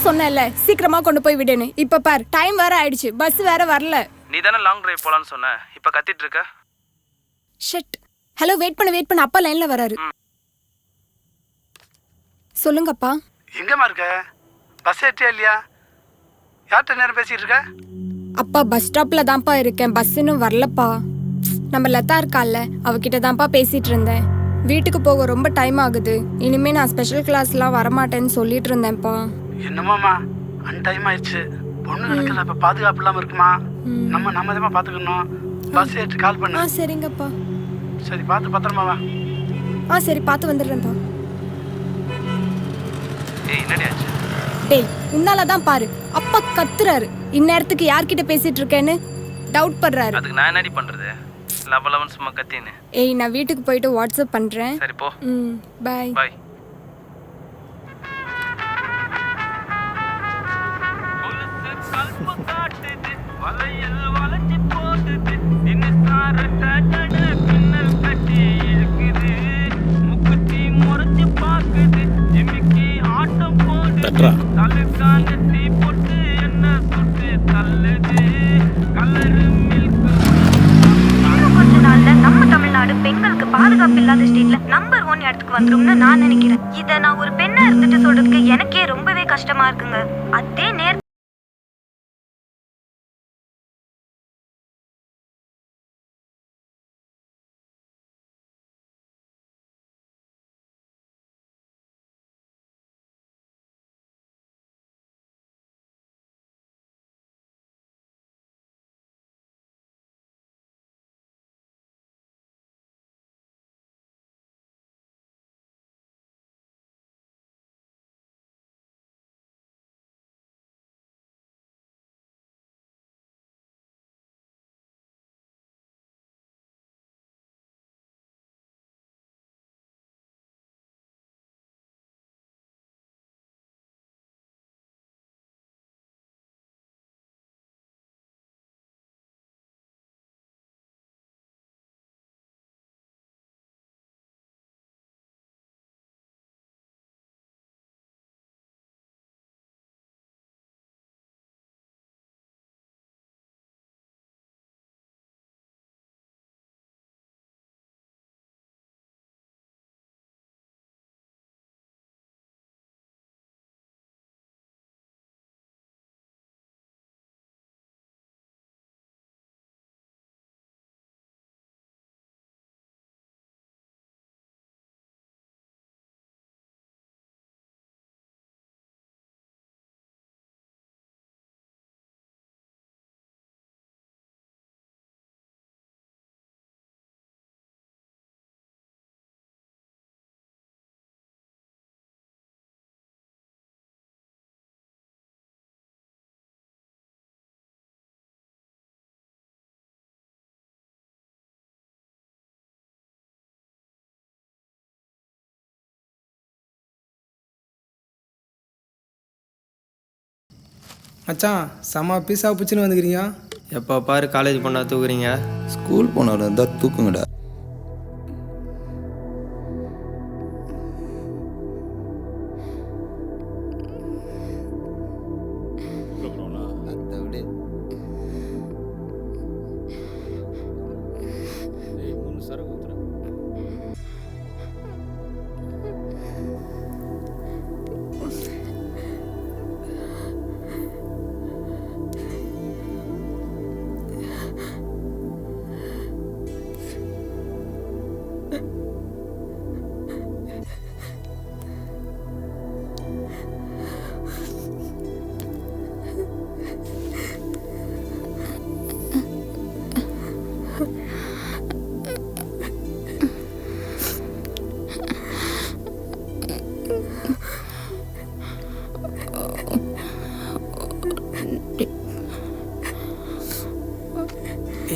சொன்னேன்ல சீக்கிரமா கொண்டு போய் விடுன்னு. இப்ப பார் டைம் வேற ஆயிடுச்சு, பஸ் வேற வரல. நீ தானே லாங் டிரைவ் போலான்னு சொன்ன, இப்ப கத்திட்டு இருக்க. ஷிட். ஹலோ வெயிட் பண்ண அப்பா லைன்ல வராரு. சொல்லுங்கப்பா. எங்கம்மா இருக்க? பஸ் ஏற்றியா இல்லையா? யார்கிட்ட நேரம் பேசிட்டு இருக்க? அப்பா பஸ் ஸ்டாப்ல தான்ப்பா இருக்கேன், பஸ் இன்னும் வரலப்பா. நம்ம லதா இருக்கால, அவகிட்ட தான்ப்பா பேசிட்டு இருந்தேன். வீட்டுக்கு போக ரொம்ப டைம் ஆகுது, இனிமே நான் ஸ்பெஷல் கிளாஸ்லாம் வரமாட்டேன்னு சொல்லிட்டு இருந்தேன்ப்பா. என்னமாம்மா அன் டைம் ஆயிடுச்சு, பொண்ணுங்களுக்கு இப்ப பாதுகாப்பு இல்லாம இருக்குமா? நம்ம தான் பாத்துக்கணும். பஸ் ஏற்றி கால் பண்ணு. சரிங்கப்பா. சரி பார்த்து பத்திரமா வா. சரி பார்த்து வந்துடுறேன்ப்பா. ஏய் என்னடி ஆச்சு? டேய் உன்னாலதான் பாரு, அப்பா கத்துறாரு. இந்நேரத்துக்கு யார்கிட்ட பேசிட்டு இருக்கேன்னு டவுட் பண்றாரு. அதுக்கு நான் என்னடி பண்றது? லவலவன் சும்மா கத்தின்னு. ஏய் நான் வீட்டுக்கு போயிட்டு வாட்ஸ்அப் பண்றேன். சரி போ. Bye bye. நம்ம தமிழ்நாடு பெண்களுக்கு பாதுகாப்பு இல்லாத ஸ்டேட்ல நம்பர் 1 இடத்துக்கு வந்துரும்னு நான் நினைக்கிறேன். இத நான் ஒரு பெண்ணா இருந்துட்டு சொல்றதுக்கு எனக்கே ரொம்பவே கஷ்டமா இருக்குங்க. அதே நேரத்துல மச்சான் செம்ம பீஸா பிடிச்சின்னு வந்துக்கிறீங்க. எப்போ பாரு காலேஜ் போனா தூக்குறீங்க. ஸ்கூல் போனவங்க இருந்தால் தூக்குங்கடா.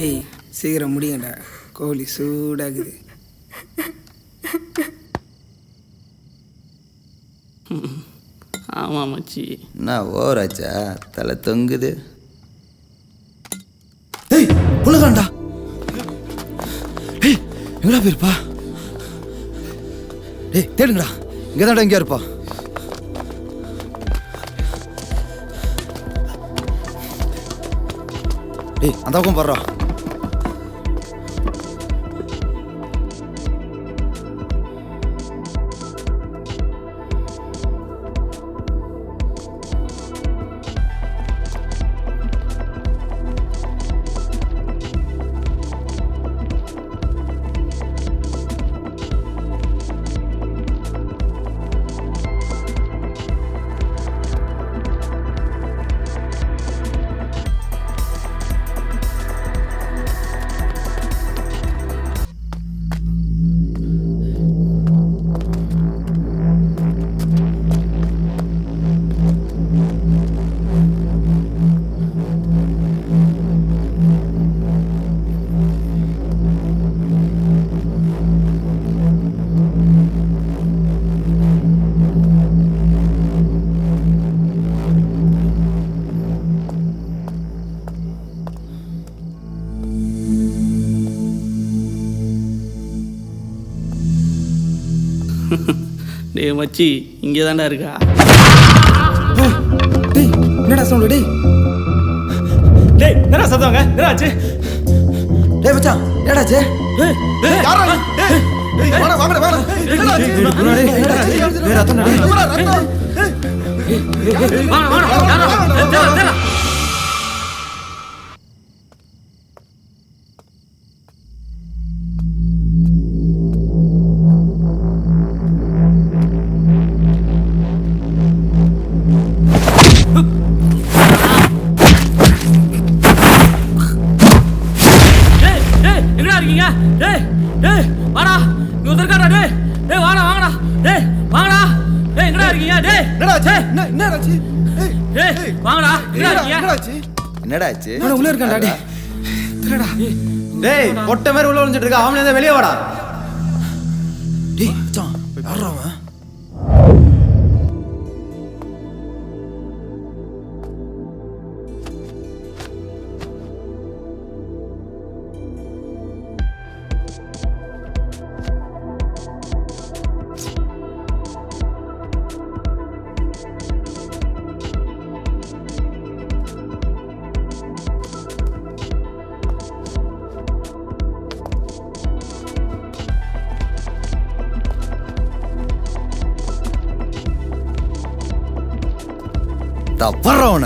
ஏய் சீக்கிரம் முடியண்டா, கோழி சூடாகுது. ஆமாம் மச்சி. நான் ஓவராச்சா? தலை தொங்குது. ஏய் புலகாண்டா. ஏய் எங்கடா போயிருப்பா? ஏய் தேடுங்கடா, இங்கே தான்டா எங்கேயா இருப்பா. ஏய் அந்த பக்கம் போடுறா. டேய் மச்சி இங்கே தாண்டா இருக்கா? டேய் என்னடா சவுண்ட் டேய்? டேய் என்னடா சத்தவங்க என்னாச்சு? டேய் மச்சான் என்னடாச்சு? டேய் யாரா நீ? டேய் வாடா வாங்கடா வாடா. என்னடாச்சு? டேய் ரத்தம் டேய். வாடா என்னடாச்சு? அவன உள்ள இருக்கான்டா டேய். திருடா. டேய் பொட்டை மாதிரி உள்ள ஒளிஞ்சிட்டு இருக்கா. அவனே தான் வெளியே வாடா. டேய் மச்சான் யாரா அவன்? வர்றவன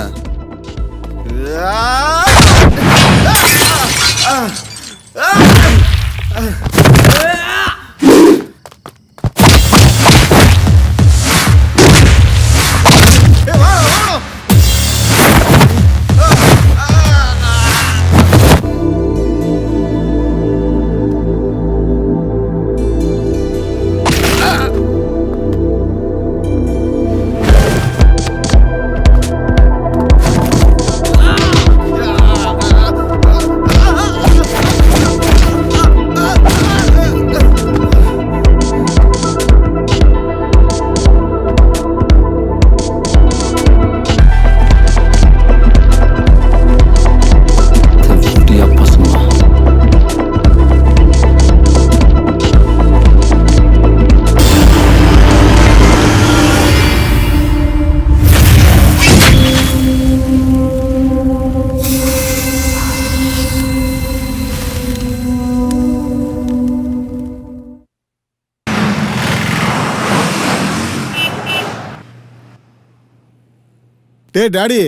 டே டாடி,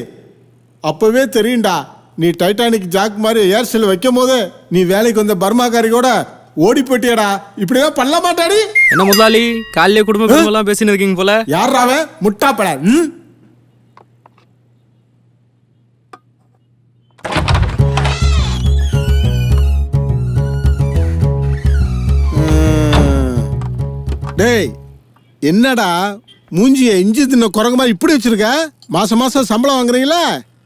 அப்பவே தெரியும்டா நீ டைட்டானிக் ஜாக் மாதிரி ஏர்செல் வைக்கும் போது நீ வேலைக்கு வந்த பர்மாக்காரி கூட ஓடி போட்டியடா. இப்படிதான் பண்ண மாட்டாடி. என்ன முதலாளி காலையிலே குடும்ப எல்லாம் பேசின்னு இருக்கீங்க போல? யாராவ முட்டாப்பட? டேய் என்னடா மூஞ்சிய இஞ்சி தின்ன குரங்கு மாதிரி இப்படி வச்சிருக்க? மாசம் மாசம் சம்பளம் வாங்குறீங்களா?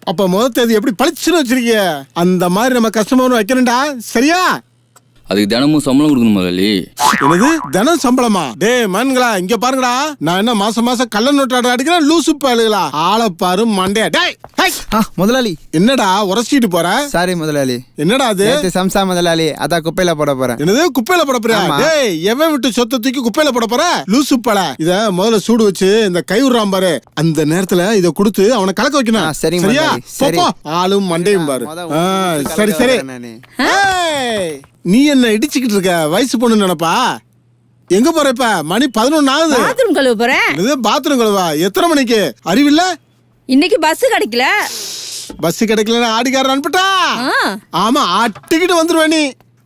அப்ப முதல் தேதி எப்படி பழிச்சுன்னு வச்சிருக்கீங்க? அந்த மாதிரி நம்ம கஸ்டமர் வைக்கணும்டா. சரியா? அதுக்கு தினமும் சம்பளம் கொடுக்கணும் முதலாளி. என்னது தினம் சம்பளமா? டேய் மன்களா, இங்க பாருங்கடா, நான் என்ன மாசம் மாசம் கள்ள நோட்டாட அடிக்கிறேன் லூசு பயலுகளா? ஆளை பாரு மண்டையா. டேய் முதலாளி என்னடா உரசிட்டு போற? சாரி முதலாளி. என்னடா அது? சம்சா முதலாளி, அதான் குப்பையில போட போறேன். என்னது குப்பையில போட போறியா? டேய் எவன் விட்டு சொத்தை தூக்கி குப்பையில போட போற? லூசு பல. இத முதல்ல சூடு வச்சு இந்த கை விடுறான் பாரு, அந்த நேரத்துல இத கொடுத்து அவனை கலக்க வைக்கணும். சரியா? போ ஆளும் மண்டையும் பாரு. சரி சரி. நீ என்ன இடிச்சுக்கிட்டு இருக்க? வயசு பொண்ணு நினைப்பா? எங்க போற இப்ப? மணி 11 ஆகுது. பாத்ரூம் கழுவ போறேன். பாத்ரூம் கழுவா? எத்தனை மணிக்கு? அறிவில்ல? இன்னைக்கு பஸ் கிடைக்கல. பஸ் கிடைக்கல ஆடிக்காரன் அனுப்பிட்டா? ஆமா, ஆட்டிக்கிட்டு வந்துருவ நீ.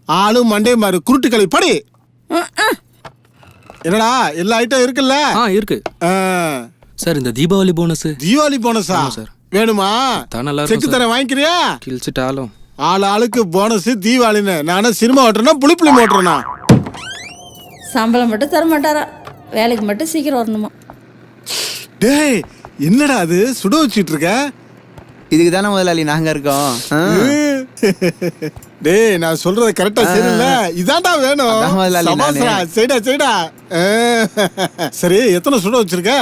ஆளும் மண்டையும் பாரு, குருட்டு கழுவி படி. என்னடா எல்லா ஐட்டம் இருக்குல்ல? இருக்கு சார். இந்த தீபாவளி போனஸ். தீபாவளி போனஸா சார்? வேணுமா? செக்கு தர வாங்கிக்கிறியா? கிழிச்சிட்டாலும் ஆளுக்கு போனஸ் தீபாவளின்னு. நானும் சினிமா ஓட்டுறேன்னா புளிப்புளி ஓட்டுறேனா? சம்பளம் மட்டும் தர மாட்டாரா, வேலைக்கு மட்டும் சீக்கிரம் வரணுமா? டேய் என்னடா அது சுட வச்சிட்டு இருக்க? இதுக்கு தானே முதலாளி நாங்க இருக்கோம். டேய் நான் சொல்றது கரெக்டா சரியில்ல? இதான்டா வேணும். சரிடா சரிடா. சரி எத்தனை சுட வச்சிருக்க?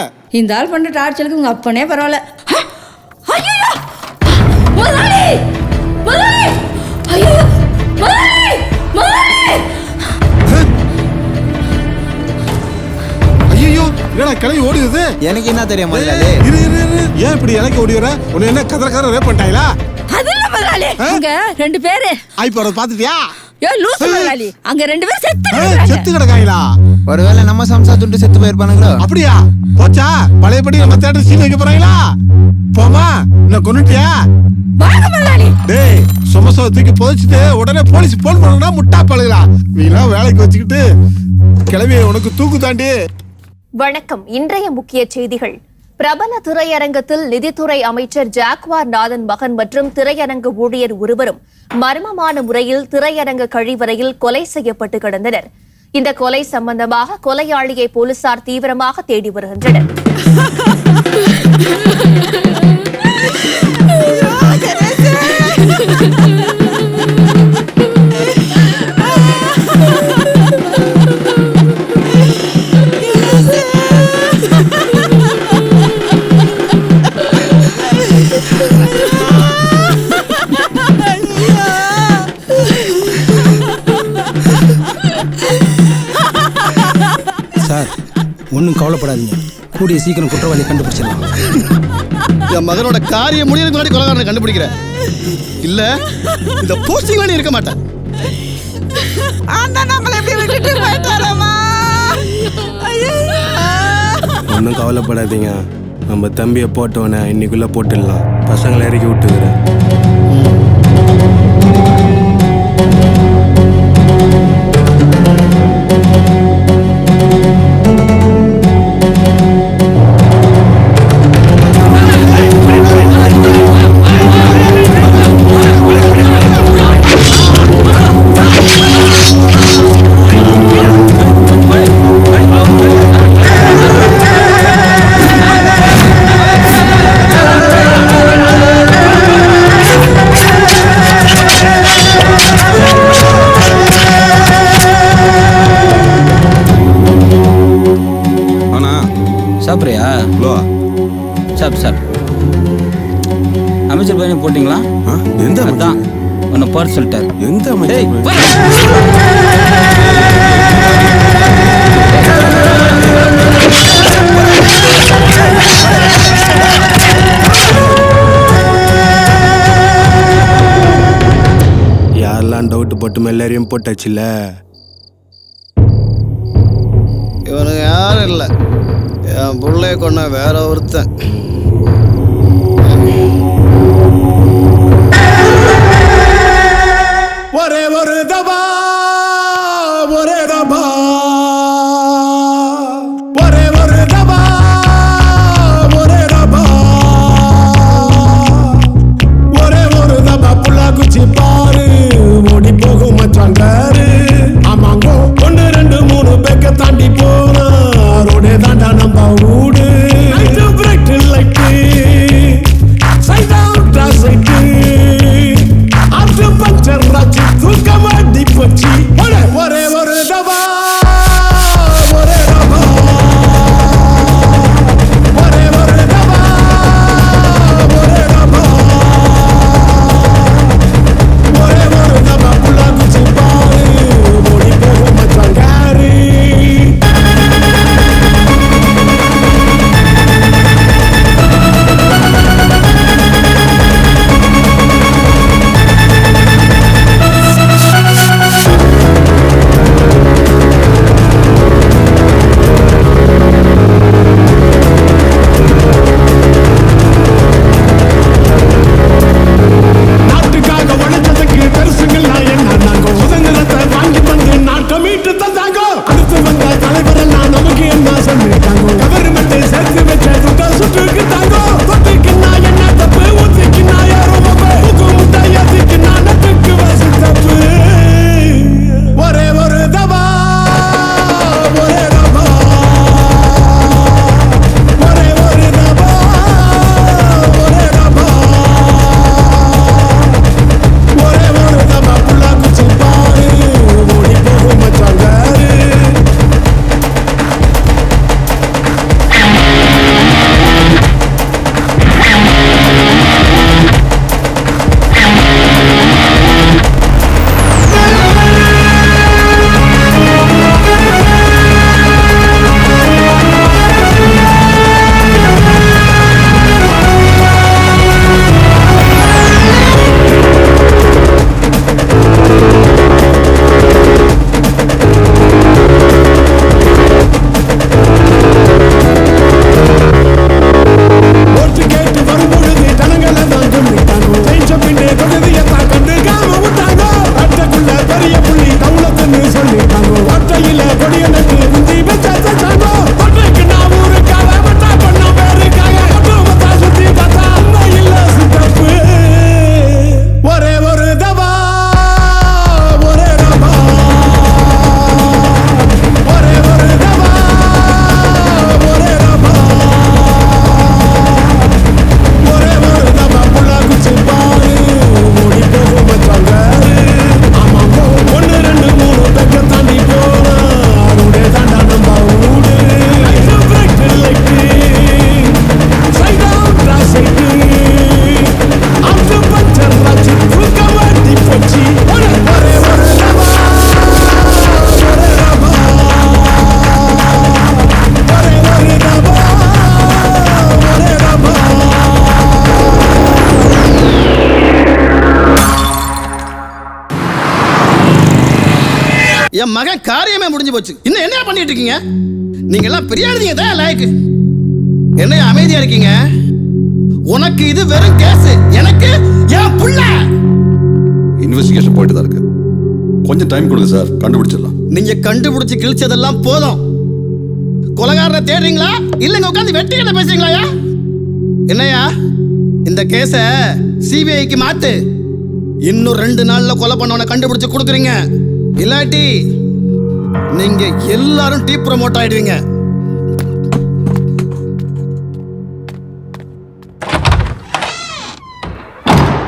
இந்த ஆள் பண்ற டார்ச்சலுக்கு உங்க அப்பனே பரவாயில்ல. ஐயோ முதலாளி, முதலாளி, ஐயோ முதலாளி, முதலாளி. ஐயோ என்னடா கிளம்பி ஓடுது? எனக்கு என்ன தெரியும் முதலாளி? இரு இரு இரு, ஏன் இப்படி எனக்கு ஓடி வர? உன்னை என்ன கதறக்கார ரேப் பண்ணிட்டாங்களா? அது இல்ல முதலாளி, அங்க 2 பேரு. ஐ போறத பாத்துட்டியா? ஏ லூசு முதலாளி, அங்க 2 பேர் செத்து கிடக்காங்களா? ஒருவேளை நம்ம சம்சா துண்டு செத்து போயிருப்பானுங்களோ? அப்படியா? போச்சா? பழையபடி நம்ம தேட்டர் சீன் வைக்க போறாங்களா? போமா, என்ன கொன்னுட்டியா? வாங்க முதலாளி. டேய் சொமசோ தூக்கி போச்சுட்டு உடனே போலீஸ் போன் பண்ணா முட்டா பழகலா? நீலாம் வேலைக்கு வச்சுக்கிட்டு கிளம்பி உனக்கு தூக்கு தாண்டி. வணக்கம். இன்றைய முக்கிய செய்திகள். பிரபல திரையரங்கத்தில் நிதித்துறை அமைச்சர் ஜாக்வார் நாதன் மகன் மற்றும் திரையரங்க ஊழியர் ஒருவரும் மர்மமான முறையில் திரையரங்க கழிவறையில் கொலை செய்யப்பட்டு கிடந்தனர். இந்த கொலை சம்பந்தமாக கொலையாளியை போலீசார் தீவிரமாக தேடி வருகின்றனர். சார் ஒன்றும் கவலைப்படாதீங்க, கூடிய சீக்கிரம் குற்றவாளி கண்டுபிடிச்சிடலாம். என் மகனோட காரியம் முடியறதுக்கு முன்னாடி கொலைகாரனை கண்டுபிடிக்கிறேன். இல்ல இந்த போஸ்டிங்ல நீ இருக்க மாட்டேன். ஒன்றும் கவலைப்படாதீங்க, நம்ம தம்பியை போட்டவனை இன்னைக்குள்ள போட்டுடலாம். பசங்களை இறக்கி விட்டுக்கிறேன். சாப்பிட்றியா? சாப்பிட்டு சாப்பிட்டு. அமைச்சர் பையனை போட்டிங்களா? எந்த அதான் உன்னை போற சொல்லிட்டாரு. எந்த யாரெல்லாம் டவுட் போட்டு எல்லாரையும் போட்டாச்சுல்ல? இவனுக்கு யாரும் இல்லை, என் பிள்ளைய கொண்ட வேற ஒருத்தன். ஒரே ஒரு தபா, ஒரே தபா, ஒரே ஒரு தபா, ஒரே தபா, ஒரே ஒரு தபா. புள்ளா குச்சி பாரு, ஓடி போகும் மச்சான் பேரு. ஆமாங்கோ 1 2 3 பேக்க தாண்டி போனா ரோடே தாண்டா நம்ம ஊடு. என் மகன் காரியமே முடிஞ்சு போச்சு. இன்னும் என்ன பண்ணிட்டு இருக்கீங்க? நீங்க எல்லாம் பெரிய ஆளுங்க தான் லாய்க்கு. என்ன அமைதியா இருக்கீங்க? உனக்கு இது வெறும் கேஸ், எனக்கு என் புள்ள. இன்வெஸ்டிகேஷன் போயிட்டு தான் இருக்கு. கொஞ்சம் டைம் கொடுங்க சார், கண்டுபிடிச்சிடலாம். நீங்க கண்டுபிடிச்சு கிழிச்சதெல்லாம் போதும். கொலைகாரனை தேடுறீங்களா இல்லங்க உட்காந்து வெட்டி என்ன பேசுறீங்களா? என்னையா இந்த கேஸ சிபிஐக்கு மாத்து. இன்னும் 2 நாள்ல கொலை பண்ணவனை கண்டுபிடிச்சு கொடுக்குறீங்க. இல்லாட்டி நீங்க எல்லாரும் டீ ப்ரமோட் ஆயிடுவீங்க.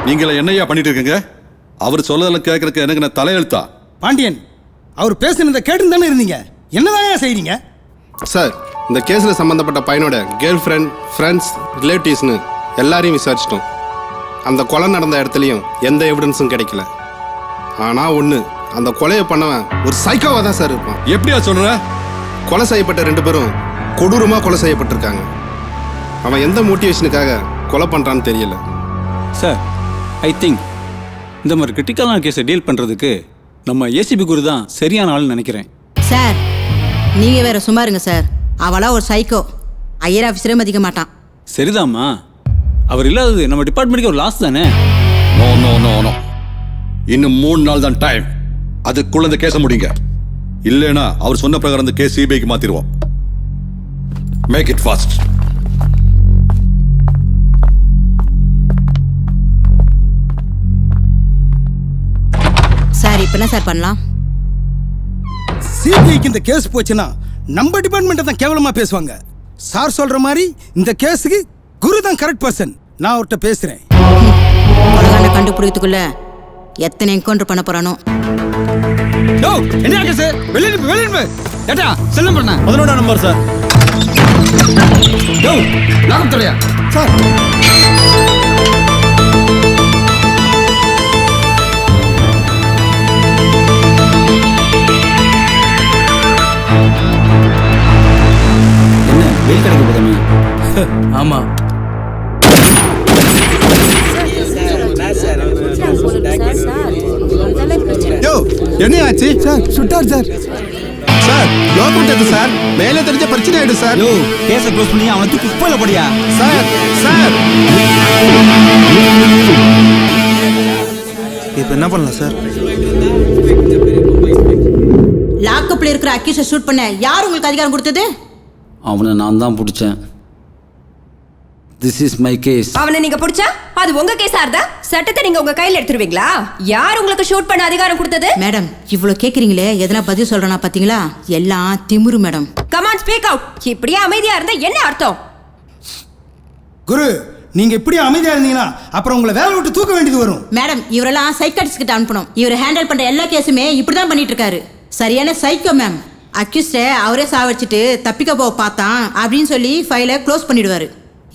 நீங்கள என்னையா பண்ணிட்டு இருக்கீங்க? அவர் சொல்லதெல்லாம் கேட்கறதுக்கு எனக்கு நான் தலையெழுத்தா? பாண்டியன், அவர் பேசுனதை கேட்டு தானே இருந்தீங்க. என்னதான் செய்றீங்க சார்? இந்த கேஸில் சம்மந்தப்பட்ட பையனோட கேர்ள் ஃப்ரெண்ட், ஃப்ரெண்ட்ஸ், ரிலேட்டிவ்ஸ்னு எல்லாரையும் விசாரிச்சிட்டோம். அந்த கொலை நடந்த இடத்துலையும் எந்த எவிடன்ஸும் கிடைக்கல. ஆனால் ஒன்று, அந்த கொலையை பண்ணவன் ஒரு சைக்கோவாக தான் சார் இருப்பான். எப்படியா சொல்ற? கொலை செய்யப்பட்ட 2 பேரும் கொடூரமாக கொலை செய்யப்பட்டிருக்காங்க. அவன் எந்த மோட்டிவேஷனுக்காக கொலை பண்ணுறான்னு தெரியல. சார், ஐ திங்க் இந்த மாதிரி கிரிட்டிக்கலான கேஸை டீல் பண்ணுறதுக்கு நம்ம ஏசிபி குரு தான் சரியான ஆள்னு நினைக்கிறேன். சார், நீங்கள் வேற சும்மா இருங்க சார். அவளா ஒரு சைக்கோ. ஐயர் ஆஃபீஸரே மதிக்க மாட்டான். சரிதாம்மா, அவர் இல்லாதது நம்ம டிபார்ட்மெண்ட்டுக்கு ஒரு லாஸ் தானே. நோ நோ நோ நோ, இன்னும் 3 நாள் தான் டைம். அதுக்குள்ள இந்த கேஸை முடிங்க. இல்லைன்னா அவர் சொன்ன பிரகாரம் இந்த கேஸ் சிபிஐக்கு மாத்திடுவோம். Make it fast. சார், இப்போ என்ன சார் பண்ணலாம்? சிபிஐக்கு இந்த கேஸ் போச்சுன்னா நம்ம டிபார்ட்மெண்ட்டை தான் கேவலமா பேசுவாங்க. சார் சொல்ற மாதிரி இந்த கேஸுக்கு குரு தான் கரெக்ட் பர்சன். நான் அவர்கிட்ட பேசுறேன். கொலைகாரனை கண்டுபிடிக்கிறதுக்குள்ள எத்தனை என்கவுண்டர் பண்ண போறானோ. என்ன கேஸ்? வெளியே ஏட்டா செல்லம் பண்ண 11ஆம் நம்பர் சார். லாகம் தொலையா சார்? என்ன வெயில் கிடைக்க போதாமே? ஆமா. என்ன ஆச்சு சார்? சுட்டார் சார். சார், லாக் எது சார்? மேலே தெரிஞ்ச பிரச்சனை ஆயிடும் சார். கேஸை க்ளோஸ் பண்ணி அவனை தூக்கி குப்பையில போடியா? சார் சார், இப்போ என்ன பண்ணலாம் சார்? லாக்கப்ல இருக்கிற அக்யூஸை ஷூட் பண்ண யார் உங்களுக்கு அதிகாரம் கொடுத்தது? அவனை நான் தான் பிடிச்சேன். This is my case. அவனை நீங்க பிடிச்சா அது உங்க கேஸா இருந்தா சட்டத்தை நீங்க உங்க கையில எடுத்துருவீங்களா? யார் உங்களுக்கு ஷூட் பண்ண அதிகாரம் கொடுத்தது? மேடம், இவ்வளவு கேக்குறீங்களே, எதனா பதில் சொல்றேனா பாத்தீங்களா? எல்லாம் திமிரு madam. Come on, speak out. இப்படியே அமைதியா இருந்தா என்ன அர்த்தம்? குரு, நீங்க இப்படி அமைதியா இருந்தீங்கன்னா அப்புறம் உங்களை வேலை விட்டு தூக்க வேண்டியது வரும். மேடம், இவரெல்லாம் சைக்காட்ரிஸ்ட் கிட்ட அனுப்பணும். இவர் ஹேண்டில் பண்ற எல்லா கேஸுமே இப்படிதான் பண்ணிட்டு இருக்காரு. சரியான சைக்கோ மேம். அக்யூஸ்ட அவரே சாவடிச்சிட்டு தப்பிக்க போக பார்த்தான் அப்படின்னு சொல்லி ஃபைலை க்ளோஸ் பண்ணிடுவாரு.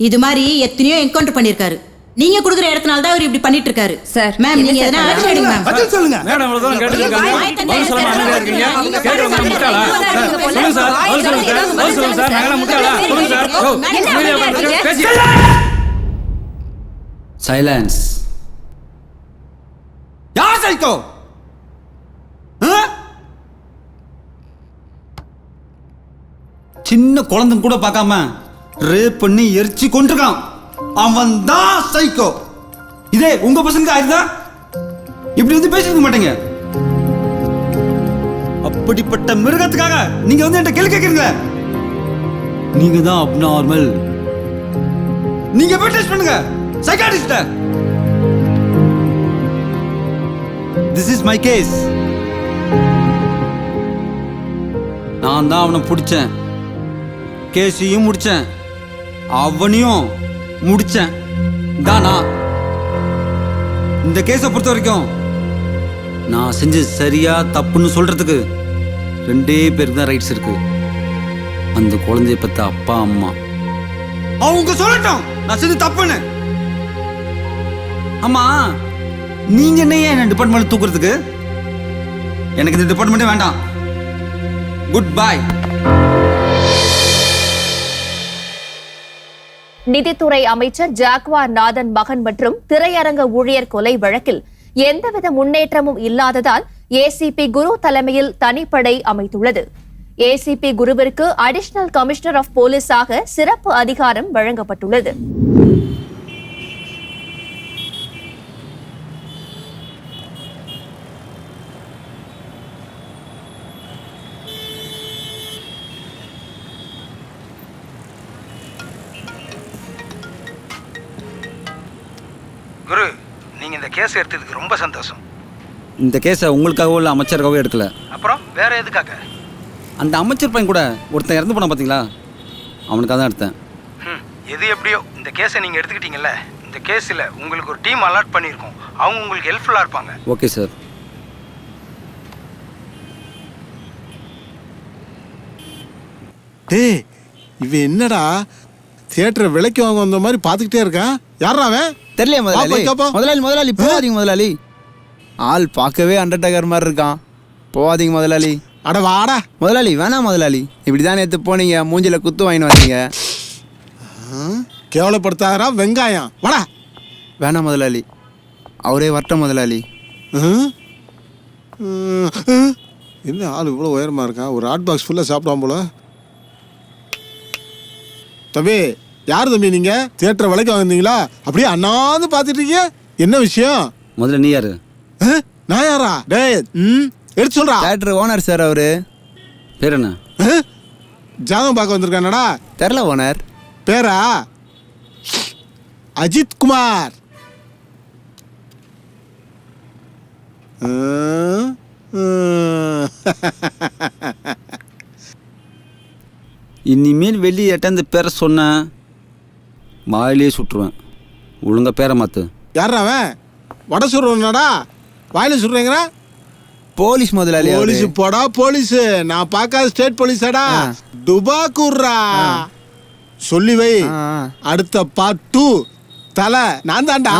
இது மாதிரி எத்தனையோ என்கவுண்டர் பண்ணிருக்காரு. நீங்க கொடுக்குற இடத்துனால தான் இவர் இப்படி பண்ணிட்டு இருக்காரு. சார், மேம் நீங்க எதனா ஆக்ஷன் எடுங்க மேம். பதில் சொல்லுங்க. மேடம் அவ்வளவுதான் கேட்டுட்டு இருக்காங்க. பதில் சொல்ல மாட்டேங்க இருக்கீங்க. கேக்குறவங்க முட்டாளா? சொல்லுங்க சார். பதில் சொல்லுங்க சார். பதில் சொல்லுங்க சார். நாங்க முட்டாளா? சொல்லுங்க சார். பேசி சைலன்ஸ். யார் சைக்கோ? சின்ன குழந்தை கூட பார்க்காம ரேப் பண்ணி எரிச்சு கொண்டிருக்கான். அவன் தான் சைக்கோ. இதே உங்க பசங்க ஆயிருந்தா இப்படி வந்து பேசிருக்க மாட்டீங்க. அப்படிப்பட்ட மிருகத்துக்காக நீங்க வந்து என்கிட்ட கேள்வி கேட்கறீங்க. நீங்க தான் அப்நார்மல். நீங்க போய் டெஸ்ட் பண்ணுங்க psychiatrist. This is my case. நான் தான் அவனை பிடிச்சேன். கேஸையும் முடிச்சேன், அவனையும் முடிச்சேன். தானா இந்த கேஸை பொறுத்த வரைக்கும் நான் செஞ்சு சரியா தப்புன்னு சொல்றதுக்கு 2 பேருக்கு தான் ரைட்ஸ் இருக்கு. அந்த குழந்தைய பத்த அப்பா அம்மா. அவங்க சொல்லட்டும் நான் செஞ்சு தப்புன்னு. ஆமா, நீங்க என்ன என் டிபார்ட்மெண்ட் தூக்குறதுக்கு? எனக்கு இந்த டிபார்ட்மெண்ட்டே வேண்டாம். Good bye. நிதித்துறை அமைச்சர் ஜாக்வார் நாதன் மகன் மற்றும் திரையரங்க ஊழியர் கொலை வழக்கில் எந்தவித முன்னேற்றமும் இல்லாததால் ஏசிபி குரு தலைமையில் தனிப்படை அமைத்துள்ளது. ஏசிபி குருவிற்கு அடிஷனல் கமிஷனர் ஆஃப் போலீஸாக சிறப்பு அதிகாரம் வழங்கப்பட்டுள்ளது. குரு, நீங்க இந்த கேஸ் எடுத்ததுக்கு ரொம்ப சந்தோஷம். இந்த கேஸை உங்களுக்காகவோ இல்லை அமைச்சருக்காகவோ எடுக்கல. அப்புறம் வேற எதுக்காக? அந்த அமைச்சர் பையன் கூட ஒருத்தன் இறந்து போனான் பார்த்தீங்களா, அவனுக்காக தான் எடுத்தேன். எது எப்படியோ இந்த கேஸை நீங்க எடுத்துக்கிட்டீங்கல்ல, இந்த கேஸில் உங்களுக்கு ஒரு டீம் அலாட் பண்ணியிருக்கோம். அவங்க உங்களுக்கு ஹெல்ப்ஃபுல்லாக இருப்பாங்க. Okay sir. டேய் இவன் என்னடா தியேட்டரை விலைக்கு வாங்க வந்த மாதிரி பார்த்துக்கிட்டே இருக்கான். யாரா அவன்? தெரியல முதலாளி. போய் கேப்போம். முதலாளி போகாதீங்க முதலாளி. ஆள் பார்க்கவே அண்டர்டேக்கர் மாதிரி இருக்கான். போகாதீங்க முதலாளி. அட வாடா முதலாளி. வேணாம் முதலாளி. இப்படிதான் நேற்று போனீங்க, மூஞ்சில குத்து வாங்கிட்டு வந்தீங்க. கேவலப்படுத்தாதரா வெங்காயம். வாடா. வேணாம் முதலாளி, அவரே வரட்டும் முதலாளி. என்ன ஆள் இவ்வளோ உயரமாக இருக்கான்? ஒரு ஹாட் பாக்ஸ் ஃபுல்லாக சாப்பிடுவான் போல. தம்பி, யார் தம்பி நீங்க? தியேட்டரை விலைக்கு வாங்குனீங்களா? அப்படியே அண்ணாந்து பார்த்துட்டு இருக்கீங்க. என்ன விஷயம்? முதல்ல நீ யாரு? நான் யாரா? டேய் எடுத்து சொல்றா. தியேட்டர் ஓனர் சார் அவரு. பேர் என்ன? ஜாதகம் பார்க்க வந்திருக்கானடா. தெரில ஓனர். பேரா அஜித் குமார். இனிமேல் வெளியே எட்ட இந்த பேரை சொன்ன வாயிலே சுட்டுருவேன். ஒழுங்கா பேரை மாத்து. யாரா அவன்? வட சுடுறா வாயில சுடுறேங்கிற? போலீஸ் முதலாளி. போலீஸ் போடா போலீஸ். நான் பார்க்காத ஸ்டேட் போலீஸாடா. டுபாக்கூர்ரா. சொல்லி வை, அடுத்த பார்ட் 2 தலை நான் தான்டா.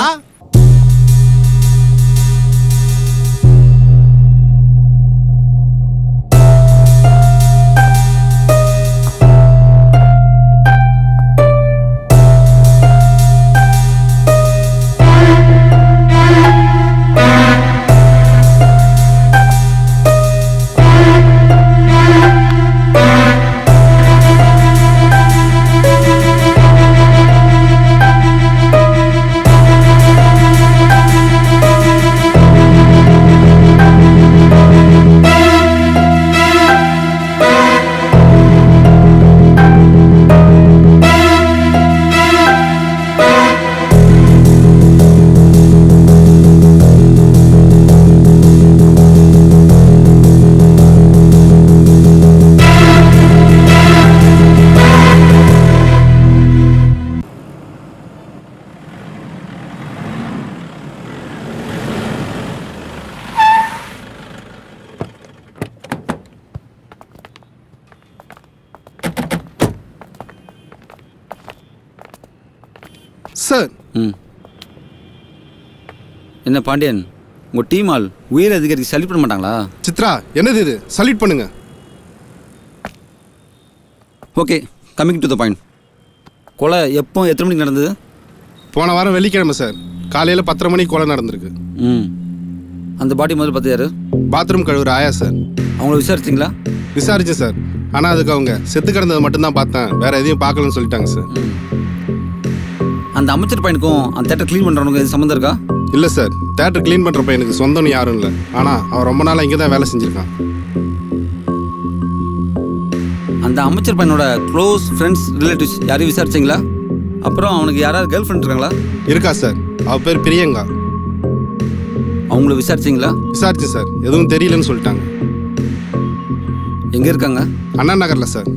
சார். என்ன பாண்டியன், உங்கள் டீம் ஆள் உயர் அதிகாரிக்கு சல்யூட் பண்ண மாட்டாங்களா? சித்ரா, என்னது இது? சல்யூட் பண்ணுங்க. Okay, coming to the point. கொலை எப்போ எத்தனை மணிக்கு நடந்தது? போன வாரம் வெள்ளிக்கிழமை சார். காலையில் 10:30 மணிக்கு கொலை நடந்திருக்கு. அந்த பாடி முதல்ல பார்த்து யாரு? பாத்ரூம் கழுவுற ஆயா சார். அவங்கள விசாரிச்சிங்களா? விசாரிச்சேன் சார். ஆனால் அதுக்கு அவங்க செத்து கிடந்ததை மட்டும்தான் பார்த்தேன், வேற எதையும் பார்க்கலன்னு சொல்லிட்டாங்க சார். அந்த அமைச்சர் பையனுக்கும் அந்த தேட்டர் க்ளீன் பண்ணுறவனுக்கு எது சம்மந்தம் இருக்கா? இல்லை சார், தேட்டர் க்ளீன் பண்ணுற பையனுக்கு சொந்தம்னு யாரும் இல்லை. ஆனால் அவன் ரொம்ப நாளாக இங்கே தான் வேலை செஞ்சுருக்கான். அந்த அமைச்சர் பையனோட க்ளோஸ் ஃப்ரெண்ட்ஸ் ரிலேட்டிவ்ஸ் யாரையும் விசாரிச்சிங்களா? அப்புறம் அவனுக்கு யாராவது கேர்ள் ஃப்ரெண்ட் இருக்காங்களா? இருக்கா சார், அவள் பேர் பிரியங்கா. அவங்கள விசாரிச்சிங்களா? விசாரிச்சேன் சார், எதுவும் தெரியலன்னு சொல்லிட்டாங்க. எங்கே இருக்காங்க? அண்ணா நகரில் சார்.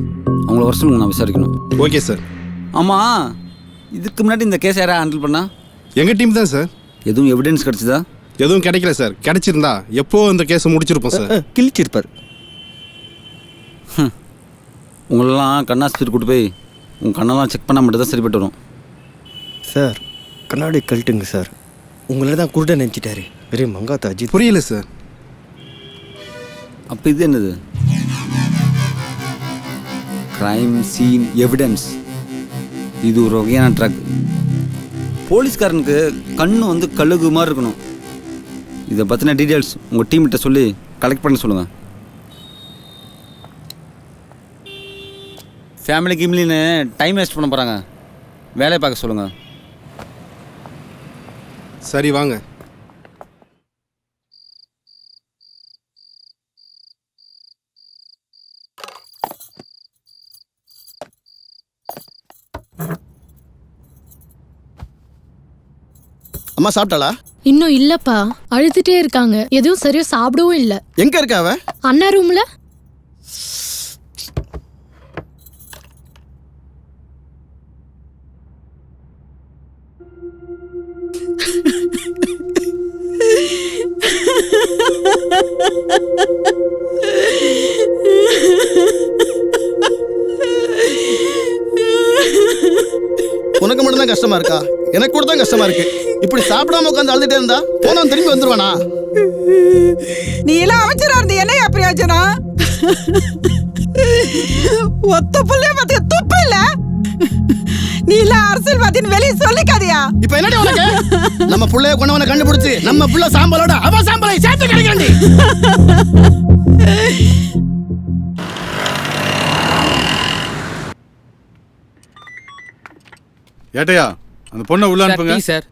அவங்கள வர சொல்லுங்க, நான் விசாரிக்கணும். Okay sir. ஆமாம், இதுக்கு முன்னாடி இந்த கேஸ் யாராவது ஹேண்டில் பண்ணா? எங்கள் டீம் தான் சார். எதுவும் எவிடன்ஸ் கிடச்சிதா? எதுவும் கிடைக்கல சார். கிடைச்சிருந்தா எப்போ இந்த கேஸை முடிச்சிருப்போம் சார். கிழிச்சிருப்பார். உங்களெல்லாம் கண்ணாஸ்பத்திரி கூட்டு போய் உங்கள் கண்ணெல்லாம் செக் பண்ணால் மட்டும் தான் சரிப்பட்டு வரும். சார், கண்ணாடி கழட்டுங்க சார். உங்களை தான் குருட நினச்சிட்டாரு பெரிய மங்காத்த அஜித். புரியல சார். அப்போ இது என்னது? Crime scene evidence. இது ஒரு வகையான ட்ரக். போலீஸ்காரனுக்கு கண்ணு வந்து கழுகு மாதிரி இருக்கணும். இதை பற்றின டீட்டெயில்ஸ் உங்கள் டீம்கிட்ட சொல்லி கலெக்ட் பண்ண சொல்லுங்கள். ஃபேமிலி கிம்லின்னு டைம் வேஸ்ட் பண்ண போகிறாங்க, வேலையை பார்க்க சொல்லுங்கள். சரி வாங்க. அம்மா சாப்பிட்டாளா? இன்னும் இல்லப்பா, அழுதுட்டே இருக்காங்க. எதுவும் சரியா சாப்பிடவும் இல்ல. எங்க இருக்கா அவ? அண்ணா ரூம்ல. உனக்கு மட்டும் தான் கஷ்டமா இருக்கா? எனக்கு கூட தான் கஷ்டமா இருக்கு. இப்படி சாப்பிடாம உட்காந்து அழுதுட்டே இருந்தா போனவன் திரும்பி வந்துருவானா? நீ எல்லாம் அமைச்சரா இருந்த என்னையா பிரயோஜனம்? ஒத்த புள்ளைய பத்தி துப்பு இல்ல. நீ எல்லாம் அரசியல்வாதின்னு வெளியே சொல்லிக்காதியா? இப்ப என்னடி உனக்கு? நம்ம புள்ளைய கொண்டவனை கண்டுபிடிச்சு நம்ம புள்ள சாம்பலோட அவ சாம்பலை சேர்த்து கிடைக்கண்டி. ஏட்டையா அந்த பொண்ணை உள்ள அனுப்புங்க. சார்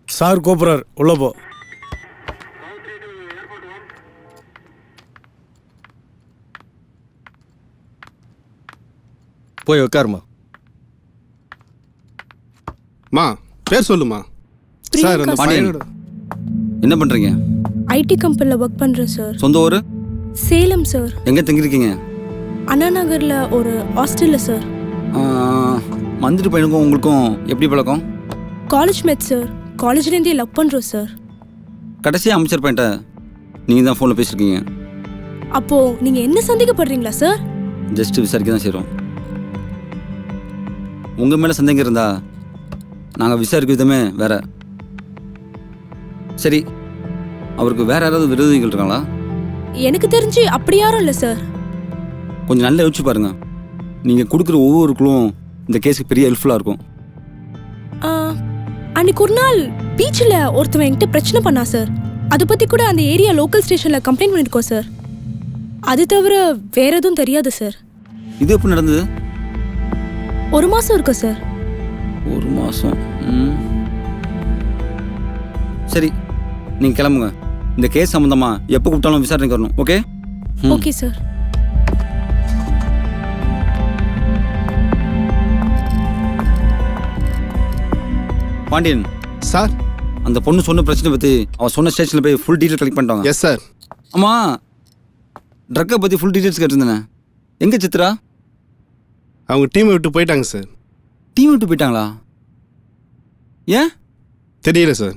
சார் கூப்பிடுறார், உள்ள போ. போய் உட்காருமா. மா பேர் சொல்லுமா. சார் அந்த பையனோட என்ன பண்ணுறீங்க? ஐடி கம்பெனில ஒர்க் பண்றேன் சார். சொந்த ஊர்? சேலம் சார். எங்கே தங்கியிருக்கீங்க? அண்ணா நகர்ல ஒரு ஹாஸ்டல்ல சார். மந்திரி பையனுக்கும் உங்களுக்கும் எப்படி பழக்கம்? College mate sir. காலேஜ்லேருந்தே லவ் பண்றோம் சார். கடைசியாக அமைச்சர் பையன்ட்ட நீங்கள் தான் ஃபோனில் பேசியிருக்கீங்க. அப்போ நீங்க என்ன சந்தேகப்படுறீங்களா சார்? ஜஸ்ட் விசாரிக்க தான் செய்கிறோம். உங்கள் மேலே சந்தேகம் இருந்தா நாங்கள் விசாரிக்க விதமே வேற. சரி, அவருக்கு வேற யாராவது விரோதிகள் இருக்காங்களா? எனக்கு தெரிஞ்சு அப்படி யாரும் இல்லை சார். கொஞ்சம் நல்லா யோசிச்சு பாருங்க. நீங்கள் கொடுக்குற ஒவ்வொரு குழுவும் இந்த கேஸுக்கு பெரிய ஹெல்ப்ஃபுல்லாக இருக்கும். அன்னைக்கு ஒரு நாள் பீச்சில் ஒருத்தவன் என்கிட்ட பிரச்சனை பண்ணா சார். அதை பற்றி கூட அந்த ஏரியா லோக்கல் ஸ்டேஷனில் கம்ப்ளைண்ட் பண்ணியிருக்கோம் சார். அது தவிர வேற எதுவும் தெரியாது சார். இது எப்படி நடந்தது? 1 மாதம் இருக்கும் சார். 1 மாதம். சரி, நீங்கள் கிளம்புங்க. இந்த கேஸ் சம்மந்தமாக எப்போ கூப்பிட்டாலும் விசாரணைக்கு வரணும். Okay? Okay sir. Pandian sir, அந்த பொண்ணு சொன்ன பிரச்சனை பற்றி அவன் சொன்ன ஸ்டேஷனில் போய் ஃபுல் டீட்டெயில் கலெக்ட் பண்ணிட்டாங்க. Yes sir. ஆமாம், ட்ரக்கை பற்றி ஃபுல் டீட்டெயில்ஸ் கேட்டிருந்தேனே. எங்கே சித்ரா? அவங்க டீமை விட்டு போயிட்டாங்க சார். டீம் விட்டு போயிட்டாங்களா? ஏன் தெரியல சார்.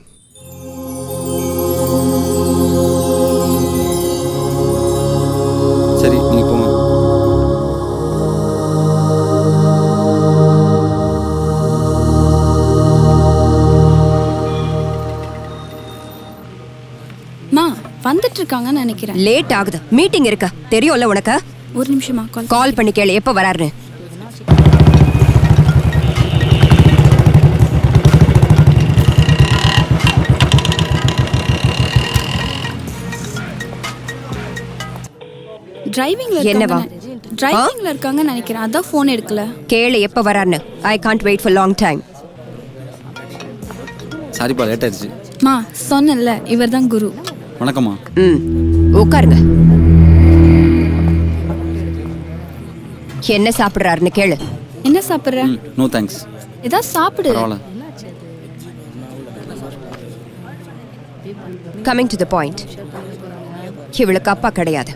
சரி, நீங்கள் போங்க. வந்துட்டு இருக்காங்கன்னு நினைக்கிறேன். லேட் ஆகுது. மீட்டிங் இருக்கு தெரியும்ல உனக்கு. ஒரு நிமிஷமா கால் பண்ணி கேளு எப்ப வராருன்னு. டிரைவிங்ல இருக்காங்கன்னு நினைக்கிறேன். அதான் ஃபோன் எடுக்கல. கேளு எப்ப வராருன்னு. I can't wait for long time. சாரிப்பா, லேட் ஆயிடுச்சு. மா சொன்னேன்ல, இவர் தான் குரு. வணக்கம்மா. உட்காருங்க. என்ன சாப்பிடுறாருன்னு கேளு. என்ன சாப்பிடுற? No thanks. ஏதாவது சாப்பிடு. பரவாயில்ல. Coming to the point. இவளுக்கு அப்பா கிடையாது.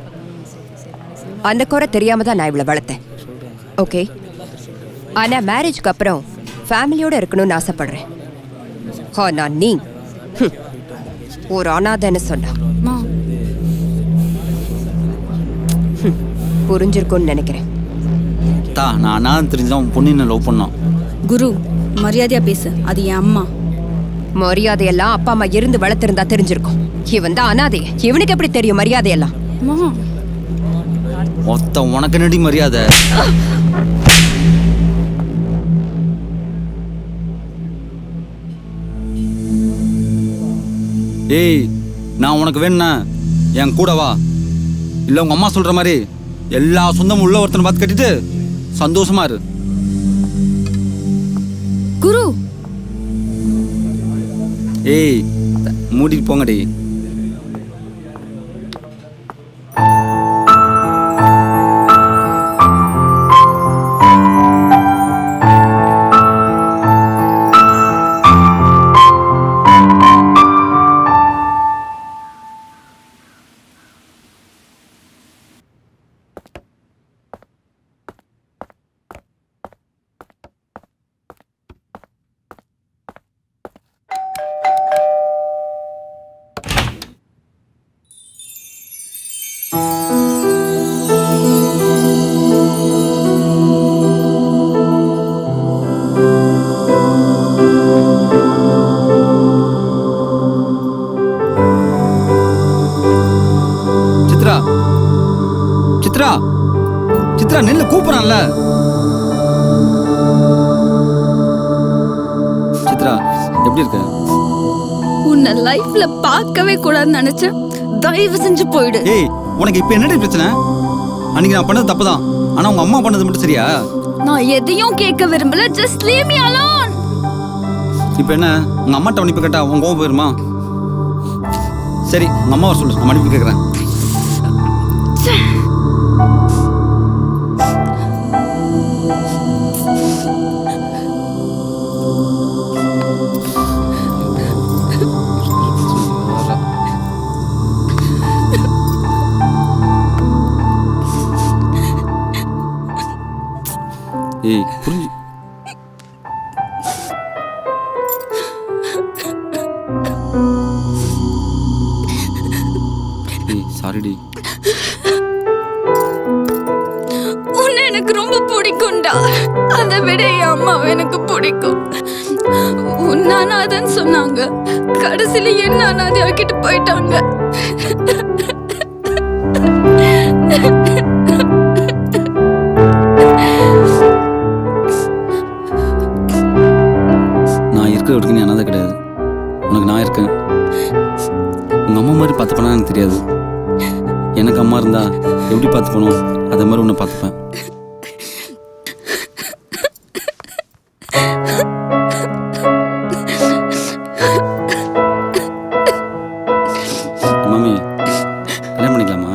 அந்த குறை தெரியாம தான் நான் இவளை வளர்த்தேன். ஓகே, ஆனா மேரேஜ்க்கு அப்புறம் ஃபேமிலியோட இருக்கணும்னு ஆசைப்படுறேன். நான் நீ ஒரு அனாதைன்னு சொன்னா புரிஞ்சிருக்கும்னு நினைக்கிறேன். நான் அனாதை தெரிஞ்சுதான் உன் பொண்ணு என்ன லவ் பண்ணோம். குரு, மரியாதையா பேசு. அது என் அம்மா. மரியாதையெல்லாம் அப்பா அம்மா இருந்து வளர்த்திருந்தா தெரிஞ்சிருக்கும். இவன் தான் அனாதை. இவனுக்கு எப்படி தெரியும் மரியாதையெல்லாம்? மொத்த உனக்கு நடி மரியாதை. ஏய், நான் உனக்கு வேணுண்ணா என் கூட வா, இல்லை உங்கள் அம்மா சொல்கிற மாதிரி எல்லா சொந்தமும் உள்ள ஒருத்தனை பார்த்து கட்டிட்டு சந்தோஷமா இரு. குரு ஏய் மூடிட்டு போங்கடி. சித்ரா சித்ரா நெல்ல கூப்பிடறான்ல. சித்ரா எப்படி இருக்க? உன்னை லைஃப்ல பார்க்கவே கூடாதுன்னு நினைச்சேன். தயவு செஞ்சு போயிடு. ஏய் உனக்கு இப்ப என்னடி பிரச்சனை? அன்னைக்கு நான் பண்ணது தப்புதான், ஆனா உங்க அம்மா பண்ணது மட்டும் சரியா? நான் எதையும் கேட்க விரும்பல. Just leave me alone. இப்ப என்ன உங்க அம்மாட்ட மன்னிப்பு கேட்டா உங்க கோவம் போயிருமா? சரி உங்க அம்மா வர சொல்லு, நான் மன்னிப்பு கேட்கறேன். ஏய் புரிஞ்சு சாரிடி. உன்னை எனக்கு ரொம்ப பிடிக்கும்டா. அதை விட என் அம்மாவை எனக்கு பிடிக்கும். உன்னானாதன்னு சொன்னாங்க, கடைசியில என்ன அனாதை ஆக்கிட்டு போயிட்டாங்க. நான் இருக்கிற வரைக்கும் நீ அனாதை கிடையாது, உனக்கு நான் இருக்கேன். உங்க அம்மா மாதிரி பார்த்துப்பேனா எனக்கு தெரியாது. எனக்கு அம்மா இருந்தா எப்படி பார்த்துக்கணும் அதே மாதிரி உன்னை பார்த்துப்பேன். மாமி கல்யாணம் பண்ணிக்கலாமா?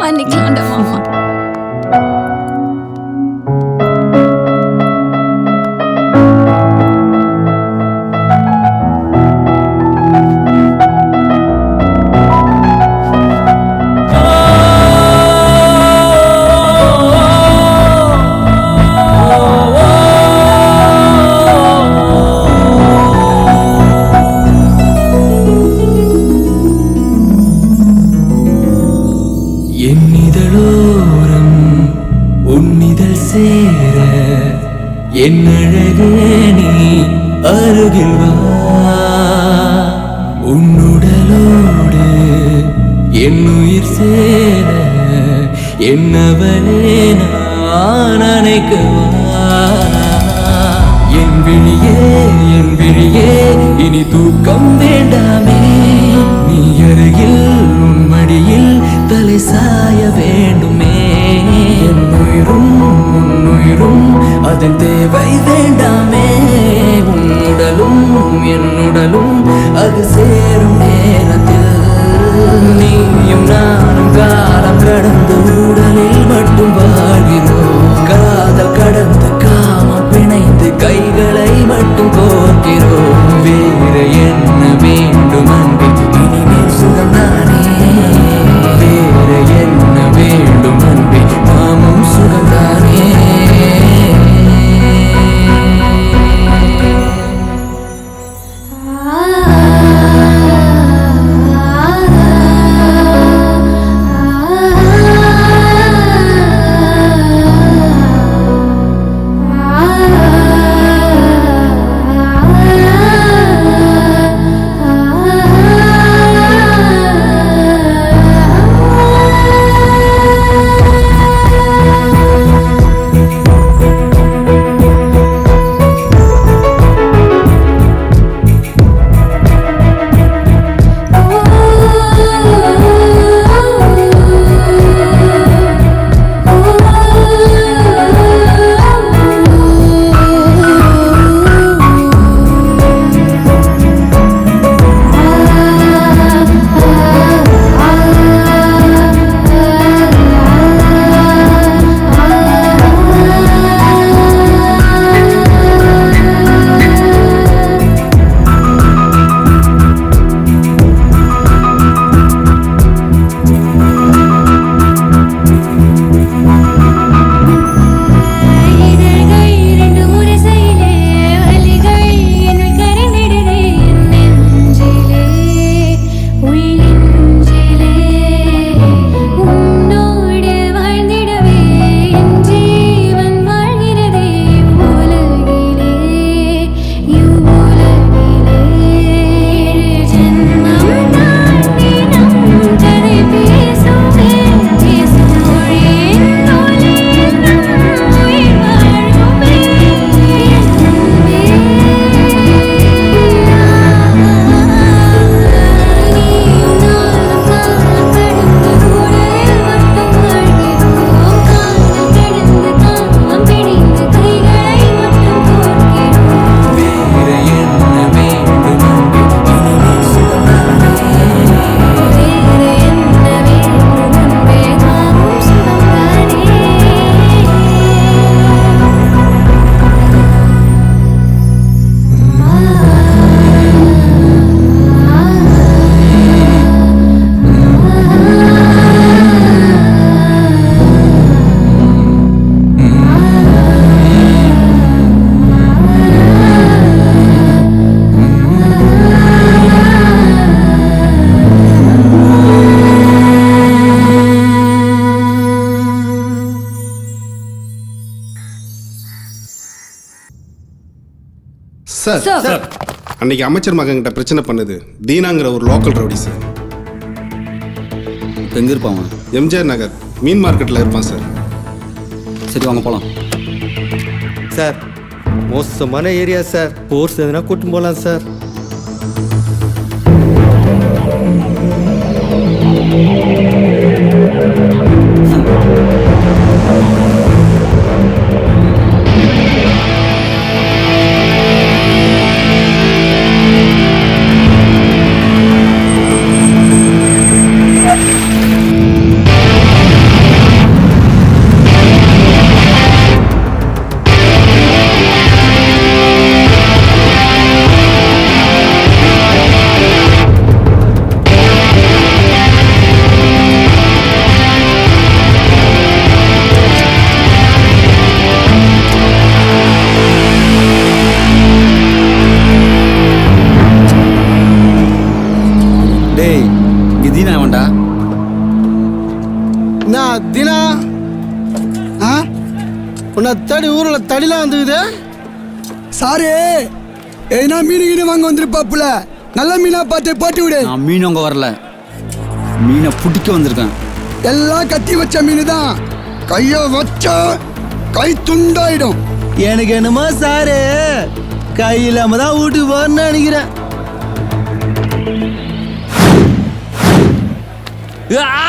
பண்ணிக்கலாம்டா மாமா. என்னிதழோரம் உன்னிதழ் சேர என் அழகே நீ அருகில் வா. உன்னுடலோடு என் உயிர் சேர என்னவளே நான் நினைக்கவா. என் விழியே இனி தூக்கம் வேண்டாமே, நீ அருகில் உன் மடியில் தலை சாய வேண்டுமே. என் உயிரும் உன் உயிரும் அதன் தேவை வேண்டாமே. உன் உடலும் என் உடலும் அது சேரும் நேரத்தில் நீயும் நானும் காலம் கடந்து உடலில் மட்டும் வாழ்கிறோம். காதல் கடந்து காமம் பிணைந்து கைகளை மட்டும் கோர்க்கிறோம். வேறு என்ன வேண்டும் அன்பே, இனிமேல் சுகம்தானே. வேறு என்ன வேண்டும் அன்பே, நாமும் சுகம்தானே. சார் சார் அன்னைக்கு அமைச்சர் மகன்கிட்ட பிரச்சனை பண்ணுது தீனாங்கிற ஒரு லோக்கல் ரவுடி சார். எங்கே இருப்பான்? எம்ஜிஆர் நகர் மீன் மார்க்கெட்டில் இருப்பான் சார். சரி வாங்க போகலாம். சார் மோசமான ஏரியா சார், போர்ஸ் எதுனா கூட்டின்னு போகலாம் சார். டேய் இங்கே தீனா வேண்டா. நான் தினா உன்னை தேடி ஊரில் தடிலாம் வந்துக்குது. சாரு எதுனா மீன் வாங்க வந்துருப்பாப்புல, நல்ல மீனா பார்த்து போட்டு விடு. நான் மீன் அங்கே வரல, மீனை பிடிக்க வந்திருக்கேன். எல்லாம் கத்தி வச்ச மீன் தான், கைய வச்சா கை துண்டாயிடும். எனக்கு என்னமோ சாரு கை இல்லாம தான் வீட்டுக்கு போறேன்னு நினைக்கிறேன். சார்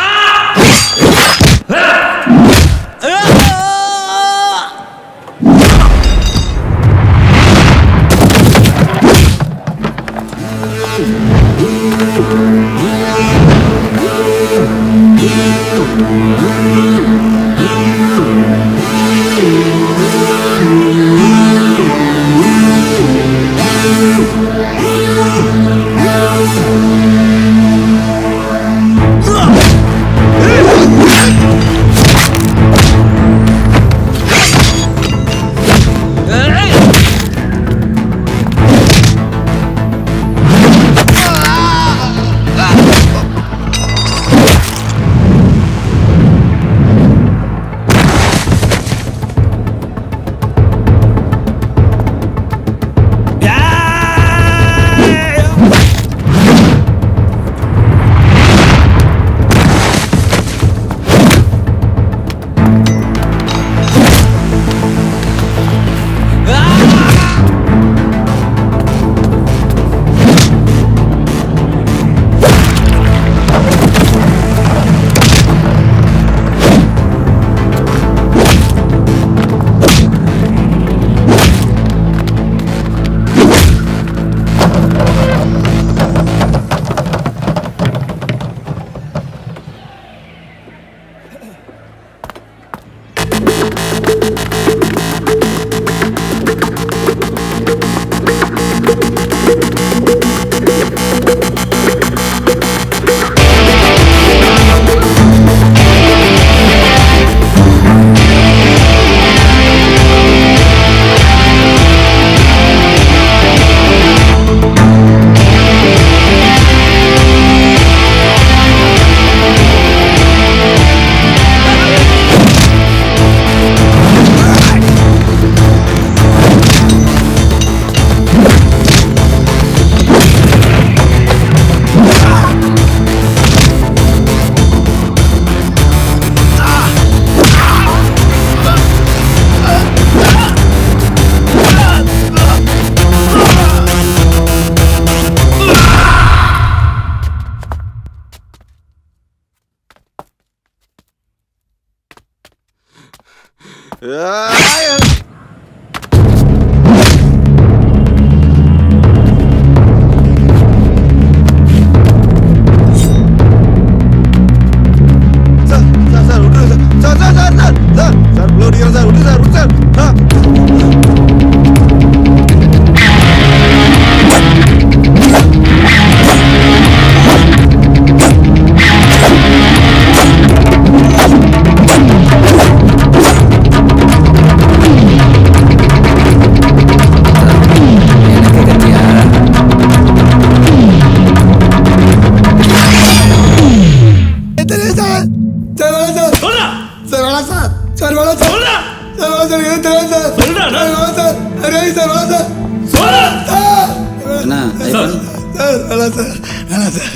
சார் வேணாம் சார் வேணாம் சார்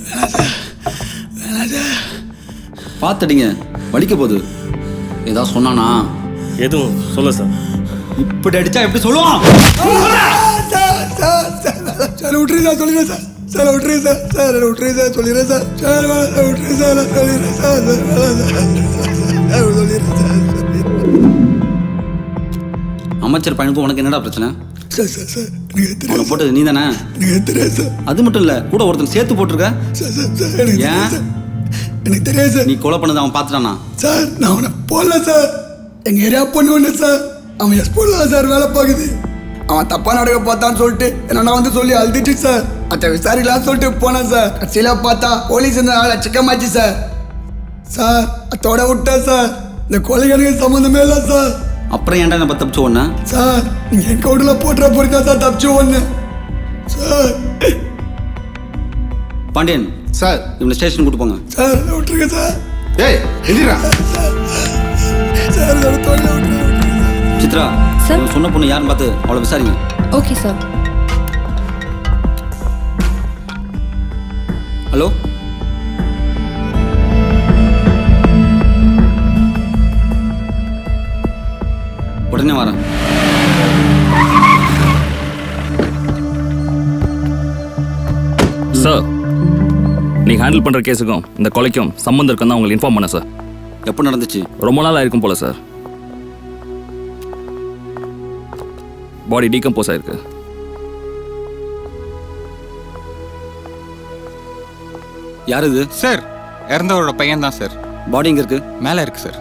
வேணாம் சார் வேணாம் சார். பார்த்துடிங்க, வலிக்க போகுது. ஏதாவது சொன்னானா? எதுவும் சொல்ல சார். இப்படி அடிச்சா எப்படி சொல்லுவான்? சார் விட்டுருங்க சார், சொல்லிடுறேன் சார். சார் விட்டுருங்க சார். சார் விட்டுருங்க சார், சொல்லிடுறேன் சார். சார் வேணாம் விட்டுருங்க சார், சொல்லிடுறேன் சார். சொல்லிடுறேன் சார். அமைச்சர் பையனுக்கும் உனக்கு என்னடா பிரச்சனை? சார் சார் சார் எனக்கு அவனை தெரியாது போட்டது நீ தானே? எனக்கு தெரியாது சார். அது மட்டும் இல்ல, கூட ஒருத்தன் சேர்த்து போட்டிருக்க. சார் சார் சார் எனக்கு தெரியாது ஏன்? சார். எனக்கு தெரியாது சார். நீ கொலை பண்ணதை அவன் பார்த்துட்டானா? சார் நான் அவனை போடல சார். எங்க ஏரியா பொண்ணு ஒன்று சார், அவன் ஸ்கூல்ல சார் வேலை பார்க்குது. அவன் தப்பா நடக்க பார்த்தான்னு சொல்லிட்டு என்ன வந்து சொல்லி அழுதுட்டு சார். அத்தை விசாரிக்கலாம்னு சொல்லிட்டு போனேன் சார். கடைசியில பார்த்தா போலீஸ் இந்த ஆளை சிக்கமாச்சு சார். சார் அத்தோட விட்டேன் சார். இந்த கொலைக்கு எனக்கு சம்மந்தமே இல்லை சார். அப்புறம் ஏன்டா என்ன தப்பிச்சு ஒண்ணு? சார் நீங்க என் கவுண்டில் போட்டுற போறீங்க சார், தப்பிச்சு ஒன்று சார். பாண்டியன் சார், இவனை ஸ்டேஷன் கூட்டு போங்க. சார் விட்டுருங்க சார். ஏய் எந்திரா. சார் இதோட தொழில விட்டுருங்க. சித்ரா, இவன் சொன்ன பொண்ணு யாருன்னு பார்த்து அவளை விசாரிங்க. Okay sir. ஹலோ, உடனே வரேன். சார், நீங்கள் ஹேண்டில் பண்ணுற கேஸுக்கும் இந்த கொலைக்கும் சம்மந்தம் இருக்குன்னு தான் உங்களுக்கு இன்ஃபார்ம் பண்ணேன் சார். எப்போ நடந்துச்சு? ரொம்ப நாள் ஆயிருக்கும் போல சார். பாடி டீகம்போஸ் ஆயிருக்கு. யார் இது? சார் இறந்தவரோட பையன் தான் சார். பாடி எங்க இருக்கு? மேலே இருக்கு சார்.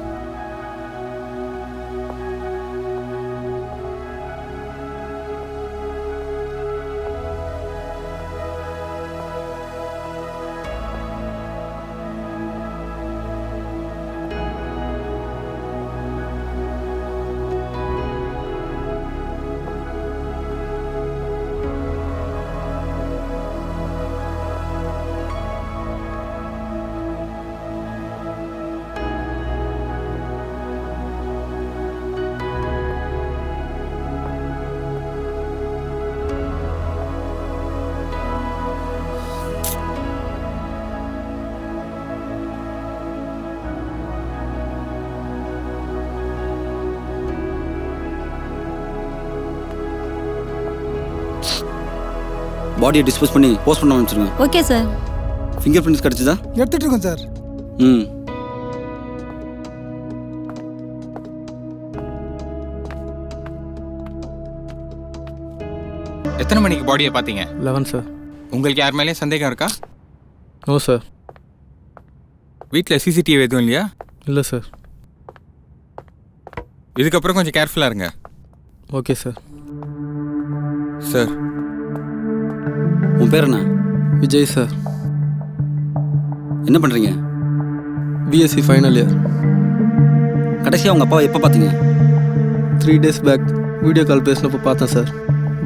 பாடியை டிஸ்போஸ் பண்ணி போஸ்ட் பண்ண ஆரம்பிச்சிருங்க. Okay sir. ஃபிங்கர் பிரிண்ட்ஸ் கிடைச்சதா? எடுத்துட்டு இருக்கோம் சார். ம். எத்தனை மணிக்கு பாடியை பார்த்தீங்க? 11 சார். உங்களுக்கு யார் மேலேயும் சந்தேகம் இருக்கா? No sir. வீட்டில் சிசிடிவி எதுவும் இல்லையா? இல்லை சார். இதுக்கப்புறம் கொஞ்சம் கேர்ஃபுல்லாக இருங்க. Okay sir. சார், உன் பேர் என்ன? விஜய் சார். என்ன பண்ணுறீங்க? BSc final year. கடைசியாக உங்கள் அப்பாவை எப்போ பார்த்தீங்க? 3 days பேக் வீடியோ கால் பேசினப்போ பார்த்தேன் சார்.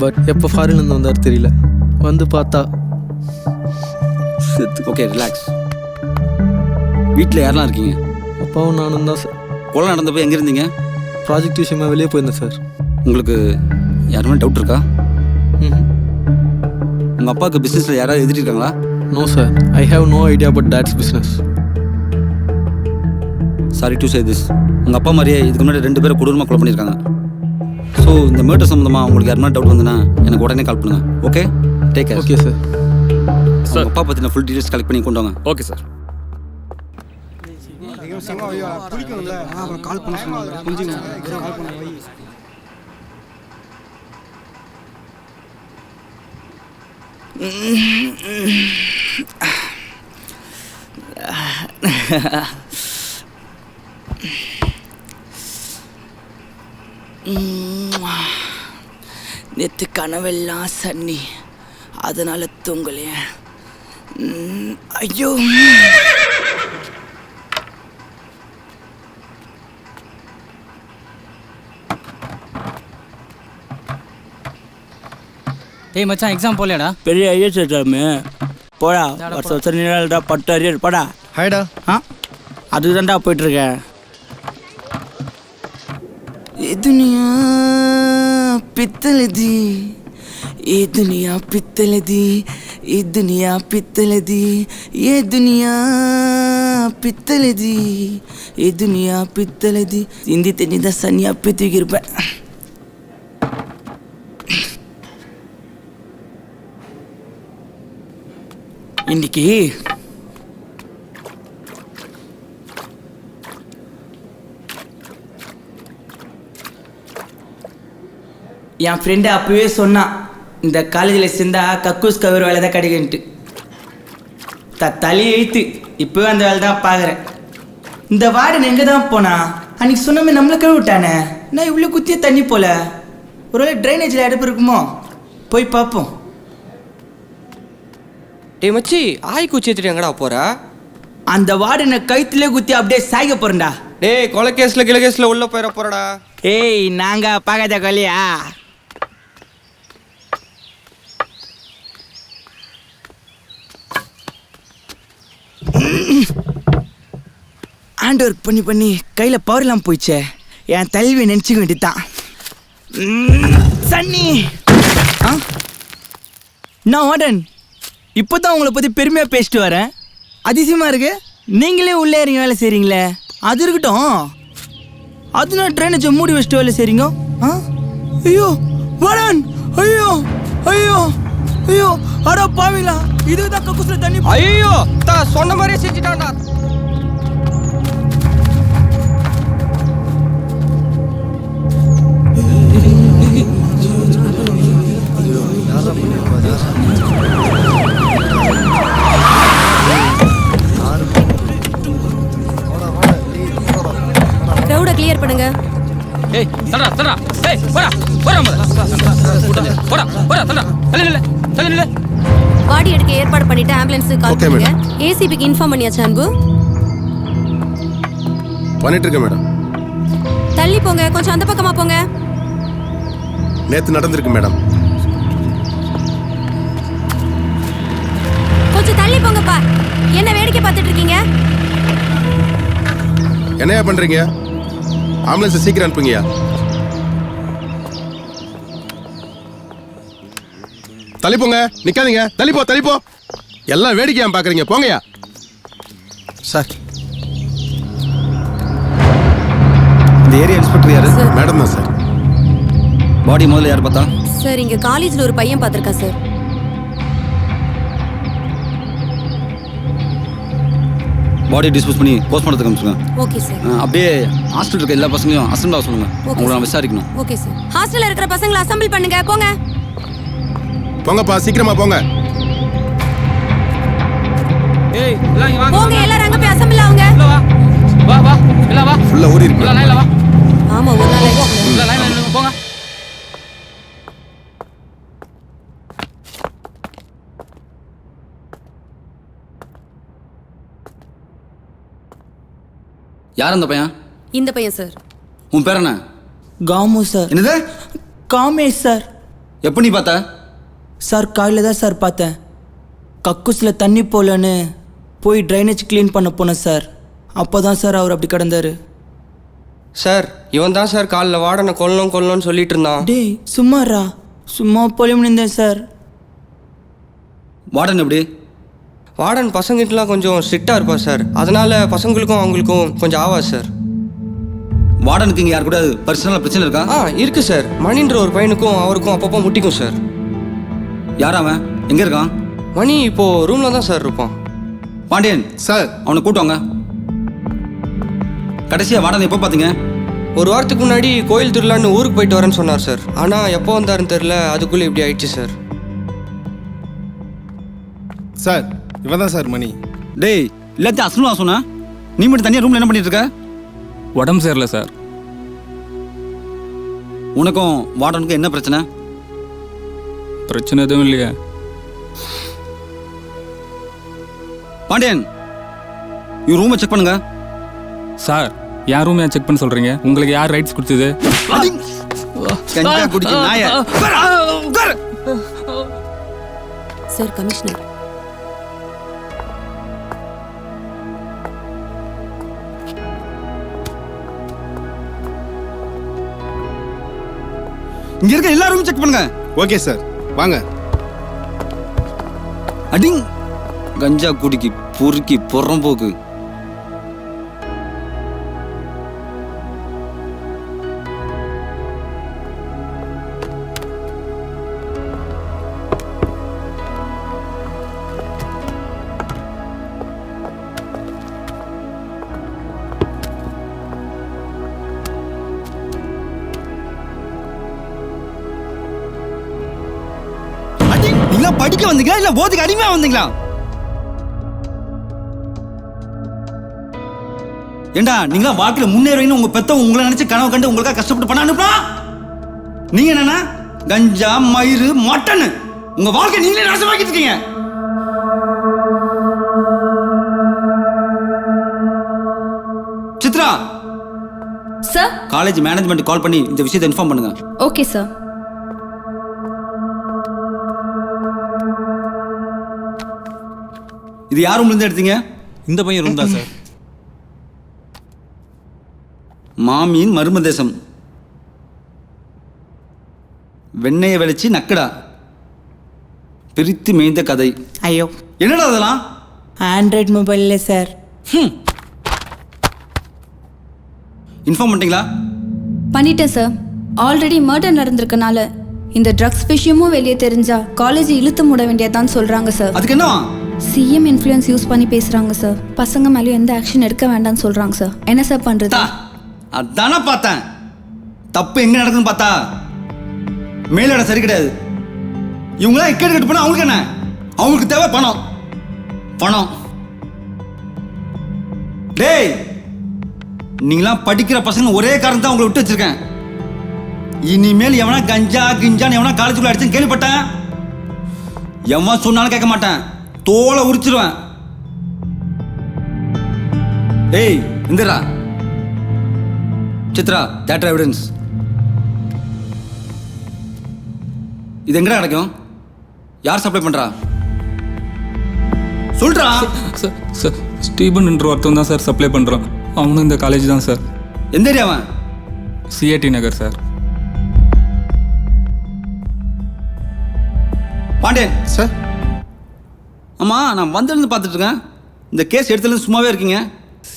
பட் எப்போ ஃபாரின்லேருந்து வந்தார் தெரியல. வந்து பார்த்தா செத்து. Okay, relax. வீட்டில் யாரெல்லாம் இருக்கீங்க? அப்பாவும் நானும் தான் சார். கொலை நடந்தப்போ எங்கே இருந்தீங்க? ப்ராஜெக்ட் விஷயமா வெளியே போயிருந்தேன் சார். உங்களுக்கு யாருமே டவுட் இருக்கா? ம். உங்கள் அப்பாவுக்கு பிஸ்னஸில் யாராவது எழுதிருக்காங்களா? No sir. I have no idea about that's business. Sorry to say this. உங்கள் அப்பா மாதிரியே இதுக்கு முன்னாடி 2 பேரை கொடூரமாக கொலை பண்ணியிருக்காங்க. ஸோ இந்த மர்டர் சம்மந்தமாக உங்களுக்கு யாருமே டவுட் வந்துன்னா எனக்கு உடனே கால் பண்ணுங்கள். Okay, take care. Okay sir. Sir, அப்பா பற்றின ஃபுல் டீட்டெயில்ஸ் கலெக்ட் பண்ணி கொண்டு வாங்க. Okay sir. கால் பண்ண சொன்னாங்க. புரிஞ்சுங்க. கால் பண்ண வை. நேற்று கனவெல்லாம் சன்னி, அதனால தூங்கலையே. ஐயோ, டேய் மச்சான், எக்ஸாம் போலையாடா? பெரிய ஐஎஸ் எக்ஸாமு போடா. வருஷம் நீடா 10 அரியர் போடா. ஹாய்டா. அதுதான்டா போயிட்டுருக்கேன். எதுனியா பித்தலதி ये दुनिया पित्तल दी ये दुनिया पित्तल दी ये दुनिया पित्तल दी ये दुनिया पित्तल दी हिंदी தெரிஞ்சா சன்னியா பித்திக்கு இருப்பேன் இன்னைக்கு என் ஃப்ரெண்டு அப்பவே சொன்னான் இந்த காலேஜில் சேர்ந்தா கக்கூஸ் கவர் வேலை தான் கிடைக்குன்ட்டு தலி எழுத்து இப்போவே அந்த வேலை தான் பார்க்குறேன் இந்த வார்டன் எங்கே தான் போனா அன்னைக்கு சொன்னமே நம்மளை கழுவி விட்டானே நான் இவ்வளோ குத்தியே தண்ணி போல ஒருவேளை ட்ரைனேஜில் அடுப்பு இருக்குமோ போய் பார்ப்போம். டேய் மச்சி ஆய் குச்சி எடுத்துட்டு எங்கடா போற? அந்த வார்டனை கழுத்துலேயே குத்தி அப்படியே சாய்க்க போறேன்டா. டேய் கொலை கேஸ்ல கிளை கேஸ்ல உள்ள போயிட போறடா. ஏய் நாங்க பார்க்காத கொலையா? ஹேண்ட் ஒர்க் பண்ணி பண்ணி கையில் பவர் இல்லாமல் போயிடுச்சே. என் தலைவியை நினச்சிக்க வேண்டியதான். சன்னி நான் வார்டன் இப்போ தான் உங்களை பற்றி பெருமையாக பேசிட்டு வரேன். அதிசயமாக இருக்கு நீங்களே உள்ளே இறங்கி வேலை செய்கிறீங்களே. அது இருக்கட்டும், அது நான் ட்ரைனேஜை மூடி வச்சுட்டு வேலை செய்கிறீங்க. ஐயோ வார்டன், ஐயோ ஐயோ ஐயோ அடா பாவீங்களா, இதுதான் கக்கூசில் தண்ணி. ஐயோ சொன்ன மாதிரியே செஞ்சுட்டான்டா. க்ரௌட கிளியர் பண்ணுங்க. ஏய் தடா தடா ஏய் போடா போடா போடா போடா தடா தள்ளி நில்லு தள்ளி நில்லு. பாடி எடுக்க ஏற்பாடு பண்ணிட்டு ஆம்புலன்ஸுக்கு கால் பண்ணுங்க. ஏசிபிக்கு இன்ஃபார்ம் பண்ணியாச்சா அன்பு? பண்ணிட்டு இருக்கேன் மேடம். தள்ளி போங்க, கொஞ்சம் அந்த பக்கமா போங்க. நேத்து நடந்திருக்கு மேடம். கொஞ்சம் தள்ளி போங்கப்பா. என்ன வேடிக்கை பார்த்துட்டு இருக்கீங்க? என்னையா பண்றீங்க? ஆம்புலன்ஸ் சீக்கிரம் அனுப்புங்கயா. தள்ளி போங்க, நிக்காதீங்க, தள்ளி போ தள்ளி போ. எல்லாம் வேடிக்கையா பாக்குறீங்க, போங்கயா. சார் இந்த ஏரியா இன்ஸ்பெக்டர் யாரு? மேடம் தான் சார். பாடி முதல்ல யார் பார்த்தா? சார் இங்க காலேஜ்ல ஒரு பையன் பார்த்திருக்கா சார். பாடி டிஸ்போஸ் பண்ணி போஸ்ட்மார்ட்டத்துக்கு அனுப்பிச்சுங்க. Okay sir. அப்படியே ஹாஸ்டல் இருக்க எல்லா பசங்களையும் அசம்பிள் சொல்லுங்க. உங்களை நான் விசாரிக்கணும். Okay sir. ஹாஸ்டல்ல இருக்கிற பசங்களை அசம்பிள் பண்ணுங்க, போங்க. போங்கப்பா, சீக்கிரமா போங்க. ஏய் எல்லாம் இங்க வாங்க. போங்க எல்லாரும் அங்க போய் அசம்பிள் ஆவுங்க. வா வா எல்லாம் வா. ஃபுல்லா ஓடி இருக்கு. எல்லாம் லைன்ல வா. ஆமா ஒரு நாள் எல்லாம் லைன்ல நில்லுங்க, போங்க. யார் அந்த பையன்? இந்த பையன் சார். உன் பேர் என்ன? காமு சார். என்னது? காமேஷ் சார். எப்போ நீ பார்த்த? சார் காலையில் தான் சார் பார்த்தேன். கக்கூஸில் தண்ணி போலன்னு போய் ட்ரைனேஜ் க்ளீன் பண்ண போனேன் சார். அப்போ தான் சார் அவர் அப்படி கிடந்தாரு. சார் இவன் தான் சார் காலில் வாடனை கொல்லணும்னு சொல்லிட்டு இருந்தான். டேய் சும்மாரா, சும்மா போலியும் நின்றேன் சார். வார்டன் எப்படி? வார்டன் பசங்கிட்டலாம் கொஞ்சம் ஸ்ட்ரிக்டாக இருப்பார் சார். அதனால பசங்களுக்கும் அவங்களுக்கும் கொஞ்சம் ஆவாது சார். வார்டனுக்கு இங்கே யார் கூட பர்சனலாக பிரச்சனை இருக்கா? இருக்கு சார். மணின்ற ஒரு பையனுக்கும் அவருக்கும் அப்பப்போ முட்டிக்கும் சார். யார் அவன்? எங்கே இருக்கான்? மணி இப்போ ரூமில் தான் சார் இருப்பான். பாண்டியன் சார், அவனை கூட்டுவாங்க. கடைசியாக வார்டன் எப்போ பார்த்தீங்க? ஒரு வாரத்துக்கு முன்னாடி கோயில் திருவிழான்னு ஊருக்கு போயிட்டு வரேன்னு சொன்னார் சார். ஆனால் எப்போ வந்தாருன்னு தெரில, அதுக்குள்ளே இப்படி ஆயிடுச்சு சார். சார் இவன் தான் சார் மணி. டேய் எல்லாத்தையும் அசலுவா சொன்ன. நீ மட்டும் தனியாக ரூமில் என்ன பண்ணிட்டு இருக்க? உடம்பு சரியில்லை சார். உனக்கும் வார்டனுக்கும் என்ன பிரச்சனை? பிரச்சனை எதுவும் இல்லையா? பாண்டியன் இவன் ரூமை செக் பண்ணுங்க. சார் என் ரூம் ஏன் செக் பண்ண சொல்றீங்க? உங்களுக்கு யார் ரைட்ஸ் கொடுத்தது? Sir commissioner. இங்க இருக்க எல்லா ரூமும் செக் பண்ணுங்க. Okay sir. வாங்க. அடிங் கஞ்சா குடிக்கி பொறுக்கி புறம்போக்கு. நீங்களா படிக்க வந்தீங்களா இல்ல போதைக்கு அடிமையா வந்தீங்களா? ஏண்டா நீங்களா வாழ்க்கையில முன்னேறீங்கன்னு உங்க பெத்தவங்க உங்களை நினைச்சு கனவு கண்டு உங்களுக்காக கஷ்டப்பட்டு பண்ண அனுப்புனா நீங்க என்னன்னா கஞ்சா மயிறு மட்டன் உங்க வாழ்க்கை நீங்களே நாசமாக்கிட்டு இருக்கீங்க. சித்ரா சார் காலேஜ் மேனேஜ்மெண்ட் கால் பண்ணி இந்த விஷயத்தை இன்ஃபார்ம் பண்ணுங்க. Okay sir. இது யார் ரூம்ல இருந்து எடுத்தீங்க? இந்த பையன் ரூம் தான் சார். மாமியின் மர்ம தேசம். வெண்ணெயை வெளிச்சு நக்கடா பிரித்து மேய்ந்த கதை. ஐயோ என்னடா அதெல்லாம்? ஆண்ட்ராய்ட் மொபைல்ல சார். இன்ஃபார்ம் பண்ணிட்டீங்களா? பண்ணிட்டேன் சார். ஆல்ரெடி மர்டர் நடந்திருக்கனால இந்த ட்ரக்ஸ் விஷயமும் வெளியே தெரிஞ்சா காலேஜ் இழுத்து மூட வேண்டியதான் சொல்றாங்க சார். அதுக்கு என்ன? சிஎம் இன்ஃப்ளூயன்ஸ் யூஸ் பண்ணி பேசுறாங்க சார். பசங்க மேலேயும் எந்த ஆக்ஷன் எடுக்க வேண்டாம்னு சொல்றாங்க சார். என்ன சார் பண்றது? அதானே பார்த்தேன். தப்பு எங்க நடக்குதுன்னு பார்த்தா மேலோட சரி கிடையாது. இவங்களாம் எக்கேடு கட்டு போனா அவங்களுக்கு என்ன? அவங்களுக்கு தேவை பணம் பணம். டேய் நீங்களாம் படிக்கிற பசங்க ஒரே காரணம் தான் உங்களை விட்டு வச்சிருக்கேன். இனிமேல் எவனா கஞ்சா கிஞ்சான்னு எவனா காலேஜுக்குள்ள அடிச்சுன்னு கேள்விப்பட்டேன், எவன் சொன்னாலும் கேட்க மாட்டேன், தோலை உரிச்சிருவேன். டேய் இந்திரா சித்ரா தேட்டர் எவிடன்ஸ் இது எங்கடா கிடைக்கும்? யார் சப்ளை பண்றா? சொல்றா. சார் ஸ்டீபன் என்ற ஒருத்தன் தான் சார் சப்ளை பண்ணுறான். அவனும் இந்த காலேஜ் தான் சார். எந்த ஏரியாவன்? சிஐடி நகர் சார். பாண்டியன் சார். ஆமாம் நான் வந்திருந்து பார்த்துட்டு இருக்கேன். இந்த கேஸ் எடுத்துலேருந்து சும்மாவே இருக்கீங்க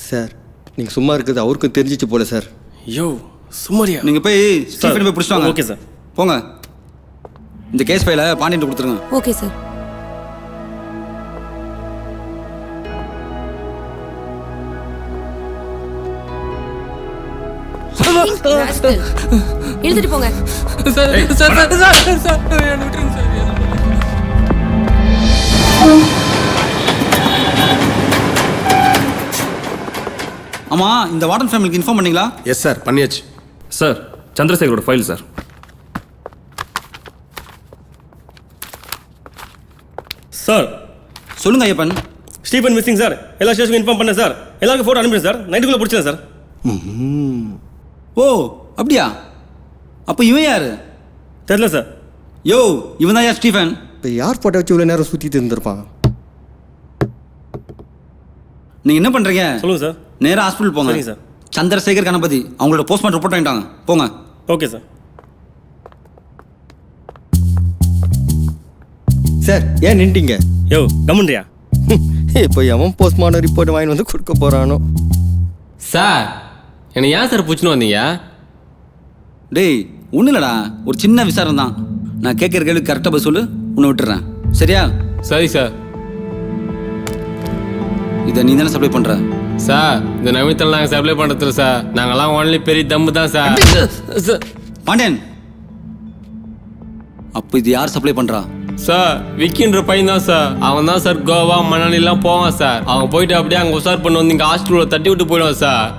சார். நீங்கள் சும்மா இருக்கிறது அவருக்கும் தெரிஞ்சிச்சு போல சார். யோ சும்மாரியா? நீங்கள் போய் ஸ்டீஃபன் போய் பிடிச்சிட்டு வாங்க. Okay sir. போங்க. இந்த கேஸ் ஃபைலை பாண்டியன் கொடுத்துருங்க. Okay sir. எழுதிட்டு போங்க. ஆமா இந்த வார்டன் ஃபேமிலிக்கு இன்ஃபார்ம் பண்ணீங்களா? எஸ் சார் பண்ணியாச்சு சார். சந்திரசேகரோட ஃபைல் சார். சார் சொல்லுங்க ஐயப்பன். Stephen missing sir. எல்லா ஸ்டேஷனுக்கும் இன்ஃபார்ம் பண்ணேன் சார். எல்லாருக்கும் ஃபோட்டோ அனுப்பிடுங்க சார். நைட்டுக்குள்ளே பிடிச்சேன் சார். ஓ அப்படியா? அப்போ இவன் யாரு? தெரியல சார். யோ இவன் தான் ஸ்டீஃபன். இப்போ யார் போட்டோ வச்சு இவ்வளோ நேரம் சுற்றிட்டு இருந்திருப்பான்? நீங்கள் என்ன பண்ணுறீங்க? சொல்லுங்க சார். நேராக ஹாஸ்பிட்டல் போங்க. சரிங்க சார். சந்திரசேகர் கணபதி அவங்களோட போஸ்ட்மார்ட்டம் ரிப்போர்ட் வாங்கிட்டாங்க. போங்க. Okay sir. சார் ஏன் நின்ட்டீங்க? யோ கம்முன்றியா? இப்போ எவன் போஸ்ட்மார்ட்டம் ரிப்போர்ட் வாங்கி வந்து கொடுக்க போகிறானோ சார். என்னை ஏன் சார் பிடிச்சின்னு வந்தீங்க? டேய் ஒன்றும் இல்லைடா, ஒரு சின்ன விசாரணை தான். நான் கேட்குற கேள்வி கரெக்டாக போய் சொல்லு, உன்னை விட்டுறேன். சரியா? சரி சார். இதை நீ தானே சப்ளை பண்ணுற? சார் இந்த நவீனத்தில் நாங்கள் சப்ளை பண்ணுறதில்ல சார். நாங்கள்லாம் ஒன்லி பெரிய தம்பு தான் சார். பாண்டியன் அப்போ இது யார் சப்ளை பண்ணுறா? சார் விக்கின்ற பையன் தான் சார். அவன் தான் சார் கோவா மணாலிலாம் போவான் சார். அவன் போயிட்டு அப்படியே அங்கே உசார் பண்ண வந்து இங்கே ஹாஸ்டலில் தட்டி விட்டு போயிடுவான் சார்.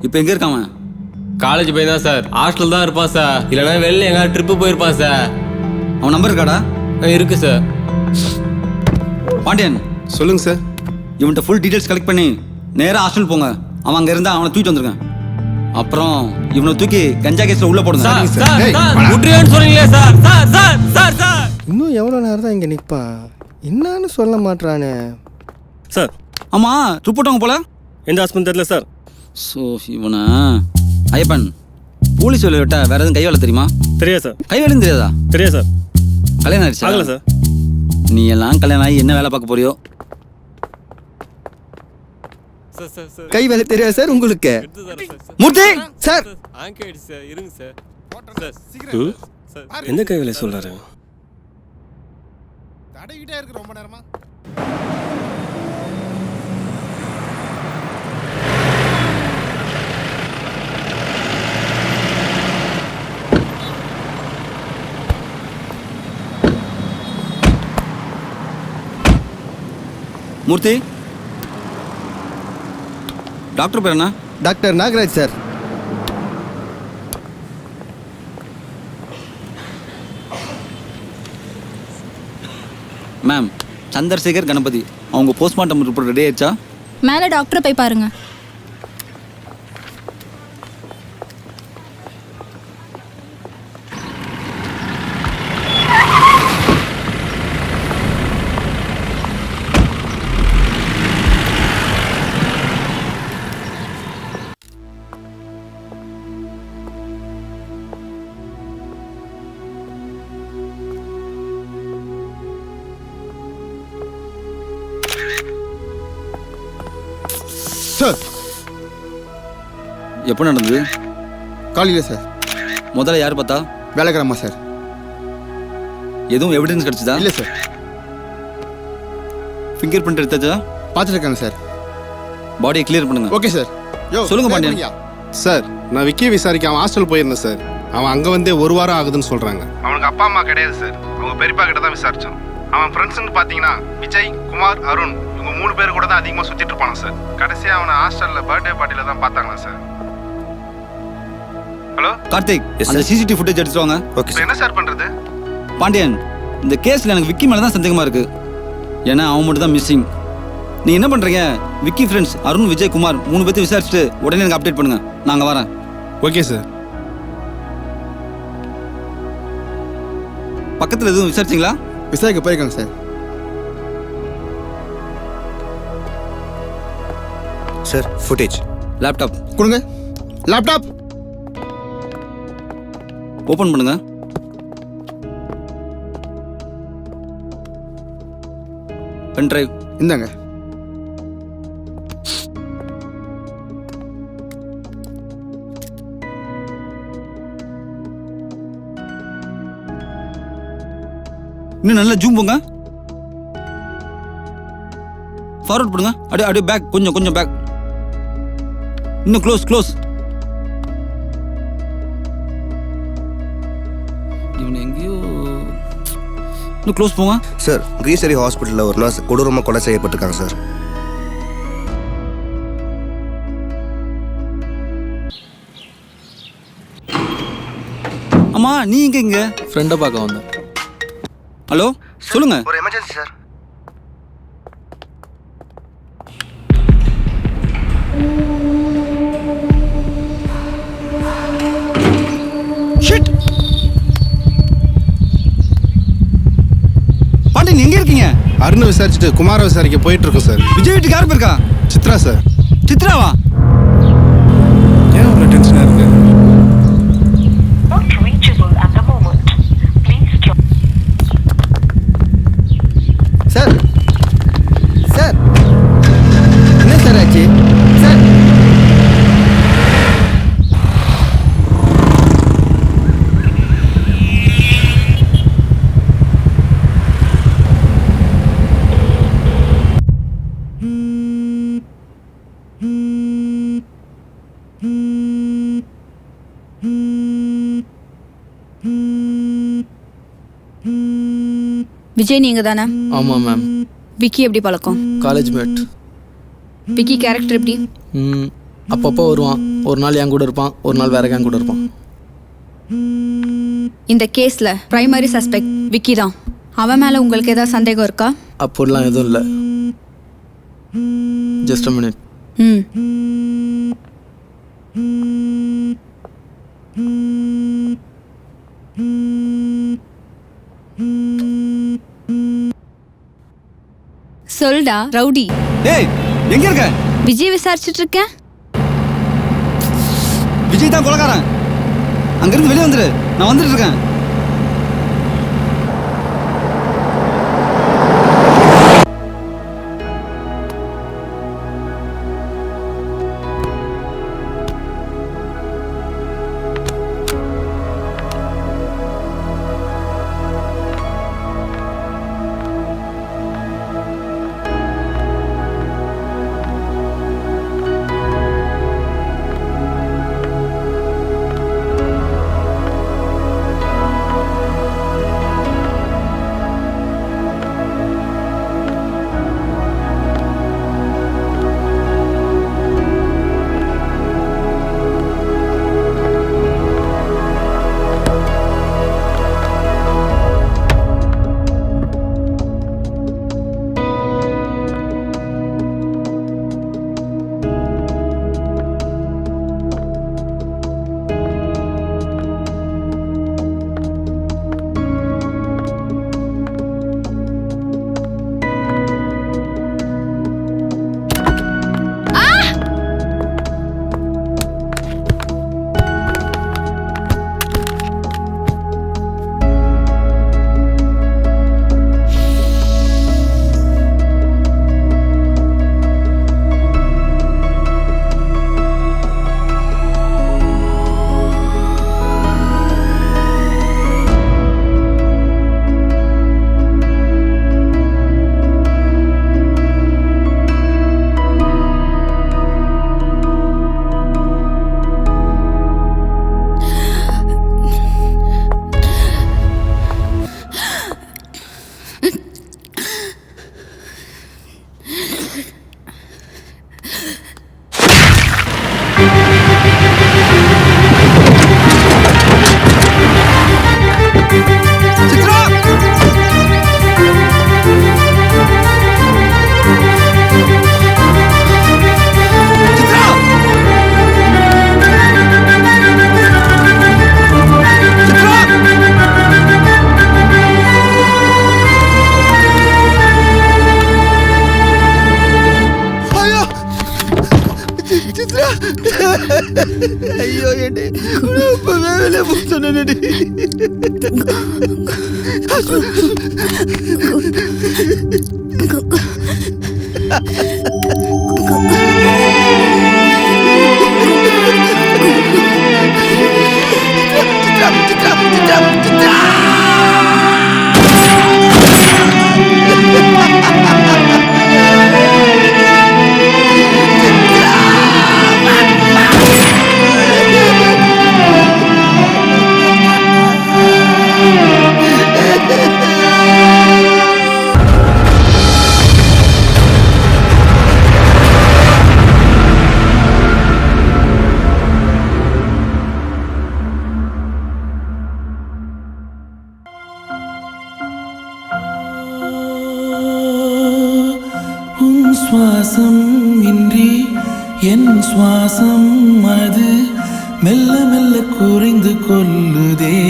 இப்போ எங்கே இருக்கான்? காலேஜ் பையன் தான் சார். ஹாஸ்டல் தான் இருப்பான் சார். இல்லைனா வெளில எங்கேயாவது ட்ரிப்பு போயிருப்பான் சார். அவன் நம்பர் இருக்காடா? இருக்கு சார். பாண்டியன் சொல்லுங்க சார். இவன்கிட்ட ஃபுல் டீடைல்ஸ் கலெக்ட் பண்ணி நேராக ஹாஸ்டல் போங்க. அவன் அங்கே இருந்தால் அவனை தூக்கிட்டு வந்துருங்க. அப்புறம் இவனை தூக்கி கஞ்சா கேஸ்ல உள்ள போடுங்க. சொல்றீங்களே sir. Sir sir sir sir இன்னும் எவ்வளோ நேரம் தான் இங்கே நிற்பா? என்னன்னு சொல்ல மாட்டானே சார். ஆமாம் ரிப்போர்ட் அவங்க போல எந்த ஹாஸ்பிட்டல் தெரியல சார். ஸோ இவனை ஐயப்பன் போலீஸ் வேலை விட்டா வேற எதுவும் கை வேலை தெரியுமா? தெரியாது சார். கை வேலையும் தெரியாதா? தெரியாது சார். கல்யாணம் ஆயிடுச்சா? ஆகல சார். நீ எல்லாம் கல்யாணம் ஆகி என்ன வேலை பார்க்க போறியோ? கை வேலை தெரியாது சார் உங்களுக்கு. மூர்த்தி சார் இருங்க சார். எந்த கைவில சொல்றாரு? தடவிட்டே இருக்கு ரொம்ப நேரமா. மூர்த்தி, டாக்டர் பேர் என்ன? Doctor Nagaraj sir. Ma'am, Chandrasekhar Ganapathi. அவங்க போஸ்ட்மார்ட்டம் ரிப்போர்ட் ரெடி ஆயிடுச்சா? மேலே டாக்டரை போய் பாருங்க. சார் எப்போ நடந்தது? காலையில் சார். முதல்ல யார் பார்த்தா? வேலைக்கிழமா சார். எதுவும் எவிடன்ஸ் கிடைச்சதா? இல்லை சார். Finger print எடுத்தாச்சா? பார்த்துருக்காங்க சார். பாடியை கிளியர் பண்ணுங்க. Okay sir. சொல்லுங்க பாண்டியன். சார், நான் விக்கியை விசாரிக்க அவன் ஹாஸ்டல் போயிருந்தேன் சார். அவன் அங்கே வந்தே 1 வாரம் ஆகுதுன்னு சொல்கிறாங்க. அவனுக்கு அப்பா அம்மா கிடையாது சார். அவங்க பெரியப்பா கிட்ட தான் விசாரித்தோம். அவன் ஃப்ரெண்ட்ஸ்ன்னு பார்த்தீங்கன்னா விஜய், குமார், அருண் இவங்க 3 பேர் கூட தான் அதிகமாக சுற்றிட்டு இருப்பானா சார். கடைசியாக அவனை ஹாஸ்டலில் பர்த்டே பார்ட்டியில் தான் பார்த்தாங்களா சார். ஹலோ கார்த்திக், அந்த சிசிடிவி ஃபுட்டேஜ் எடுத்துட்டு வாங்க. ஓகே இப்போ என்ன சார் பண்ணுறது? பாண்டியன், இந்த கேஸில் எனக்கு விக்கி மேலே தான் சந்தேகமாக இருக்கு. ஏன்னா அவன் மட்டும் தான் மிஸ்ஸிங். நீ என்ன பண்ணுறீங்க? விக்கி ஃப்ரெண்ட்ஸ் அருண், விஜய், குமார் 3 பேர்த்து விசாரிச்சுட்டு உடனே எனக்கு அப்டேட் பண்ணுங்க. நாங்கள் வரேன். Okay sir. பக்கத்தில் எதுவும் விசாரிச்சிங்களா? விசாரிக்க போயிருக்காங்க சார். Sir footage. லேப்டாப் கொடுங்க. லேப்டாப் ஓப்பன் பண்ணுங்க. பென் டிரைவ் இந்தாங்க. இன்னும் நல்லா ஜூம் போங்க. ஃபார்வர்ட் பண்ணுங்க. அப்படியே பேக், கொஞ்சம் பேக். இன்னும் க்ளோஸ். இவன் எங்கேயோ இன்னும் க்ளோஸ் போங்க. சார், கிரீசரி ஹாஸ்பிட்டலில் ஒரு நர்ஸ் கொடூரமாக கொலை செய்யப்பட்டிருக்காங்க சார். அம்மா, நீ இங்க ஃப்ரெண்டை பார்க்க வந்தேன். ஹலோ, சொல்லுங்க. ஒரு எமர்ஜென்சி சார். பாண்டியன், எங்க இருக்கீங்க? அருணை விசாரிச்சுட்டு குமாரை விசாரிக்க போயிட்டு இருக்கோம் சார். விஜய் வீட்டுக்கு யார் போயிருக்கா? சித்ரா சார். சித்ராவா? ஏன் உங்களை டென்ஷனாக இருக்கு? சார் சார் என்ன சார் ஆச்சு? சார் விஜய் நீங்க தானே? ஆமாம் மேம். விக்கி எப்படி பழக்கம்? College mat. விக்கி கேரக்டர் எப்படி? அப்பப்போ வருவான். ஒரு நாள் என் கூட இருப்பான், ஒரு நாள் வேற என் கூட இருப்பான். இந்த கேஸ்ல பிரைமரி சஸ்பெக்ட் விக்கி தான். அவன் மேல உங்களுக்கு ஏதாவது சந்தேகம் இருக்கா? அப்படிலாம் எதுவும் இல்லை. Just a minute. சொல்டா ரவுடி. டேய், எங்க இருக்க? விஜய் விசாரிச்சுட்டு இருக்கேன். விஜய் தான் கொலைகாரன். அங்கிருந்து வெளியே வந்துரு. நான் வந்துட்டு இருக்கேன். ஐயோ ஏடி அப்பவே வெளியே போக சொன்னேடி. சுவாசம் இன்றி என் சுவாசம் அது மெல்ல மெல்ல குறைந்து கொள்ளுதே.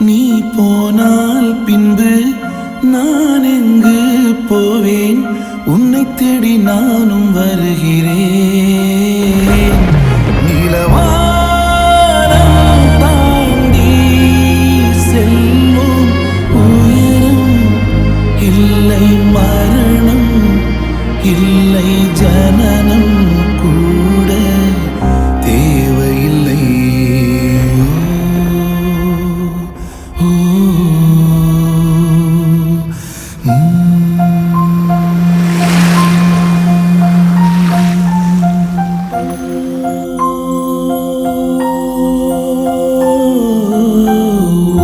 நீ போனால் பின்பு நான் எங்கு போவேன்? உன்னை தேடி நானும் வருகிறேன். நீலவானம் தாண்டி செல்லும் உயரம் இல்லை, மரணம் இல்லை, ஜனனம் கூட தேவையில்லை. ஓ,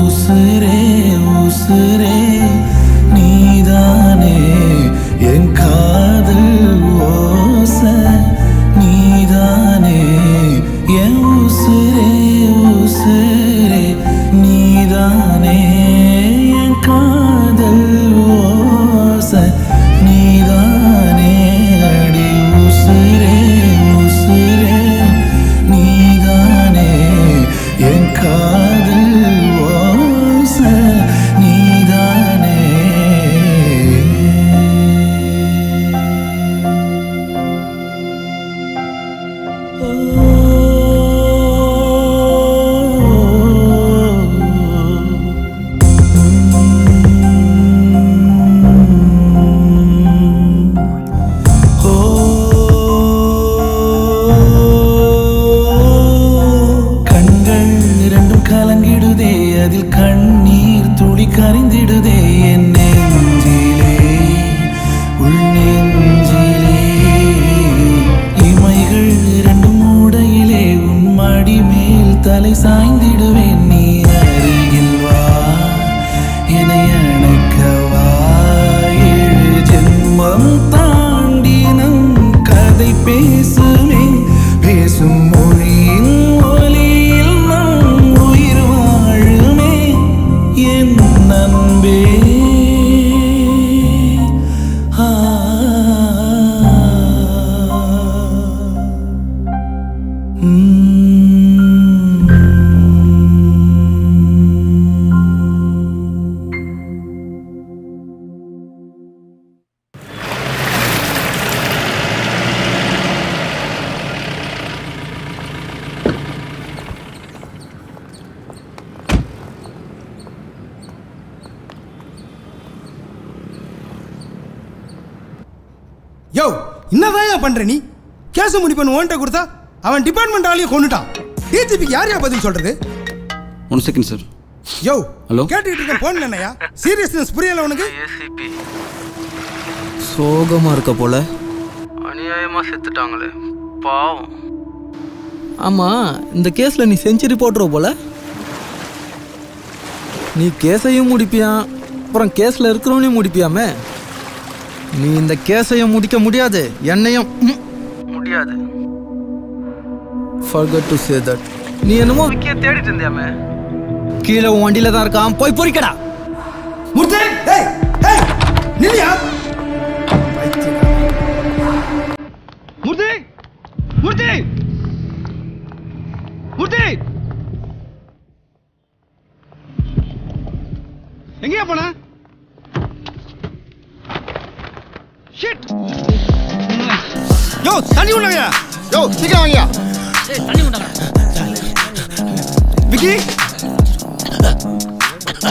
உசுரே உசுரே நீதானே என் காதல் ஓசை, நீதானே என் உசுரே உசுரே, நீதானே என் காதல் ஓசை, நீதானே அடி உசுரே உசுரே, நீதானே என் காதல் ஓசை, நீதானே. கண்கள் இரண்டும் கலங்கிடுதே, அதில் கண்ணீர் துளி கரைந்திடுதே. என் நெஞ்சிலே உள் நெஞ்சிலே இமைகள் இரண்டும் மூடையிலே உன் மடி மேல் தலை சாய்ந்திடுவேன். நீ அருகில் வா, என்னை அணைக்கவா, 7 ஜென்மம் தாண்டி நம் கதை பேசுமே. பேசும் மொழியின் ஒலியில் நம் உயிர் வாழுமே. என் நண்பே ஆ, யோ என்னதான் பண்ற நீ? கேஸ் முடிப்பேன் ஓன்ட்ட கொடுத்தா அவன் டிபார்ட்மெண்ட் ஆளையும் கொண்டுட்டான். டிஜிபிக்கு யாரையா பதில் சொல்றது? 1 செகண்ட் சார். யோ ஹலோ, கேட்டுட்டு இருக்க போன் என்னையா? சீரியஸ்னஸ் புரியல உனக்கு? ஏசிபி சோகமா இருக்க போல. அநியாயமா செத்துட்டாங்களே பாவம். ஆமா, இந்த கேஸ்ல நீ செஞ்சுரி போட்டுருவ போல. நீ கேஸையும் முடிப்பியான், அப்புறம் கேஸ்ல இருக்கிறவனையும் முடிப்பியாமே. நீ இந்த கேஸையும் முடிக்க முடியாது, என்னையும் முடியாது. Forgot to say that. நீ என்னமோ விக்கிய தேடிட்டு இருந்தியாமே, கீழே உன் வண்டியில தான் இருக்கான், போய் பொறிக்கடா. மூர்த்தி, ஏய் ஏய் நில்லியா. மூர்த்தி, மூர்த்தி, மூர்த்தி, எங்கேயா போன? ஷிட். யோ தண்ணி உண்டங்கயா. யோ சீக்கிரம் வாங்கயா. ஏய் தண்ணி உண்டங்க. விக்கி,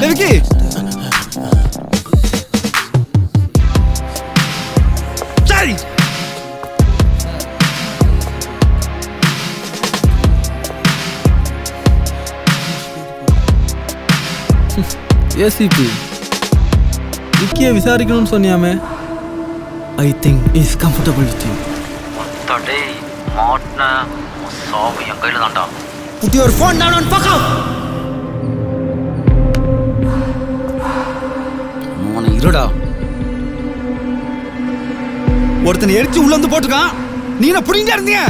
விக்கி, சரி. ஏசிபி விக்கியை விசாரிக்கணும்னு சொன்னியாமே. I think is comfortable with you. டேய் மாட்னா சாவு என் கையில தான்டா. Put your phone down and fuck off. மோன இருடா. ஒருத்தனை எரிச்சு உள்ள வந்து போட்டுருக்கான், நீ என்ன புடிங்க இருந்தீங்க?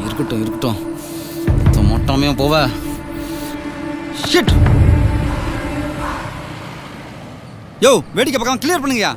இருக்கட்டும் இருக்கட்டும், மொட்டாமையா போவ. ஷிட். யோ வேடிக்கை பக்கம் கிளியர் பண்ணுங்கயா.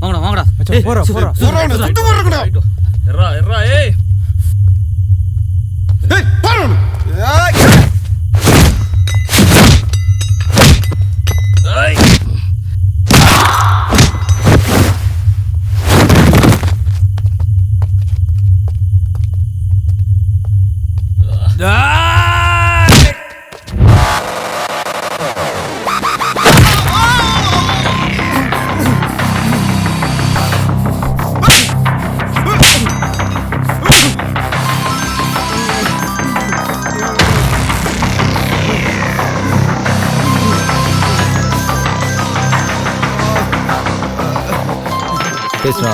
வாங்கடா வாங்கடா. போறா போறா. சுட்டு போறடா. எர்ரா எர்ரா ஏய். ஏய் பாரு. ஏய். பேசுறா.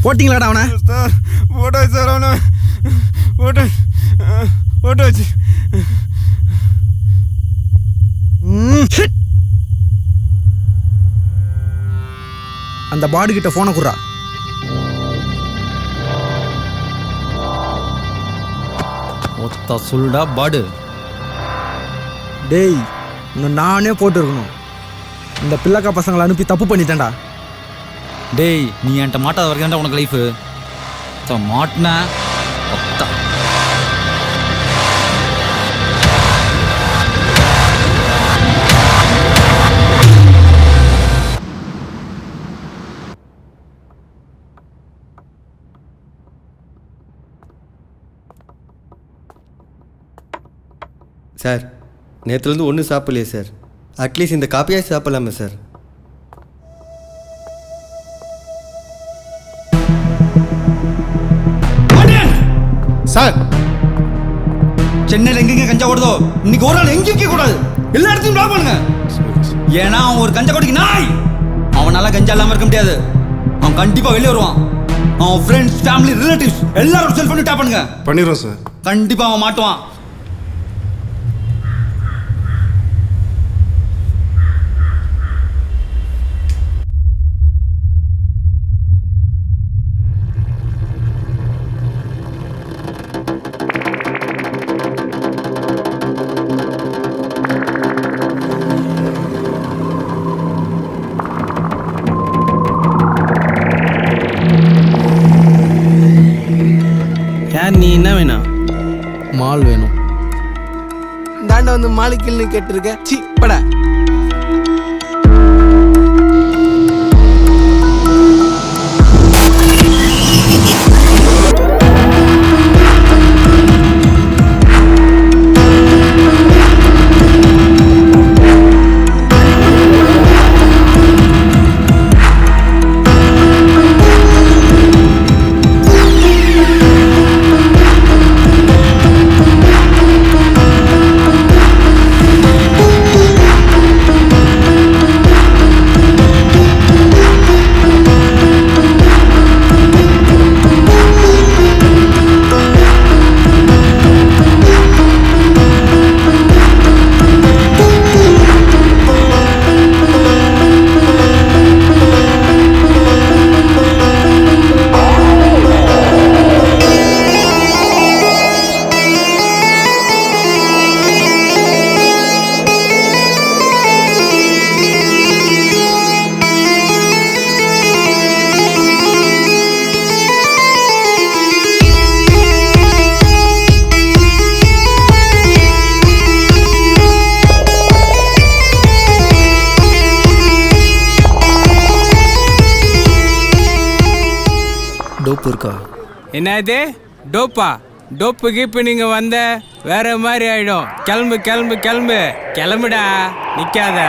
போட்டிங்களாடா அவனை? சார் போட்டோ சார், அவனை போட்டோ போட்டோ வச்சு. அந்த பாடி கிட்ட போனை குடுறா. ஒத்த சொல்டா பாடு. டேய் உன்னை நானே போட்டு இருக்கணும். இந்த பிள்ளைக்கா பசங்களை அனுப்பி தப்பு பண்ணிட்டேன்டா. டேய் நீ என்கிட்ட மாட்டாத வரைக்கும் தான் உனக்கு லைஃபு. மாட்டின ஒத்த. சார் நேற்றுலேருந்து ஒன்றும் சாப்பிடலையே சார். அட்லீஸ்ட் இந்த காப்பியாக சாப்பிடலாமே சார். சார் சென்னையில் எங்கெங்க கஞ்சா ஓடுதோ இன்னைக்கு ஒரு நாள் எங்கேயும் வைக்க கூடாது, எல்லா இடத்தையும் பிளாக் பண்ணுங்க. ஏன்னா அவன் ஒரு கஞ்சா கொடிக்கு நாய். அவனால கஞ்சா இல்லாமல் இருக்க முடியாது. அவன் கண்டிப்பா வெளியே வருவான். அவன் ஃப்ரெண்ட்ஸ், ஃபேமிலி, ரிலேட்டிவ்ஸ் எல்லாரும் செல்ஃபோன் டேப் பண்ணுங்க. பண்ணிடுறோம் சார். கண்டிப்பா அவன் மாட்டுவான். நீ என்ன வேணும்? மால் வேணும். தாண்ட வந்து மாலிக்கில்னு கேட்டிருக்க. சி படா. டோப்பு இருக்கா? என்னது டோப்பா? டோப்புக்கு இப்போ நீங்கள் வந்த வேற மாதிரி ஆயிடும். கிளம்பு கிளம்பு கிளம்பு கிளம்புடா, நிற்காத.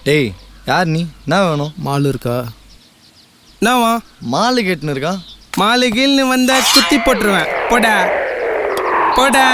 டேய் யார் நீ? என்ன வேணும்? மால் இருக்கா? என்னவா? மாலு கேட்டுன்னு இருக்கா? மாலு கீழ்னு வந்தா குத்தி போட்டுருவேன். போடா போடா.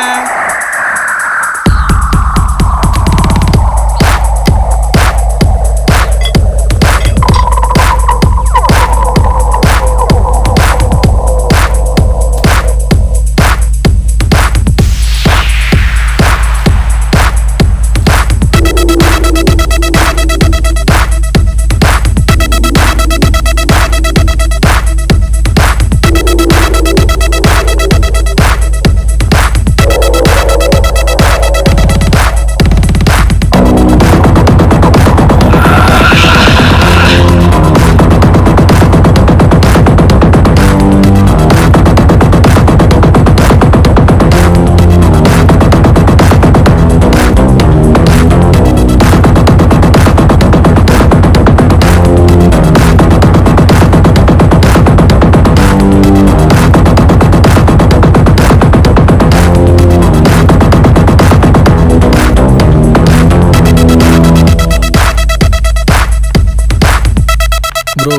ப்ரோ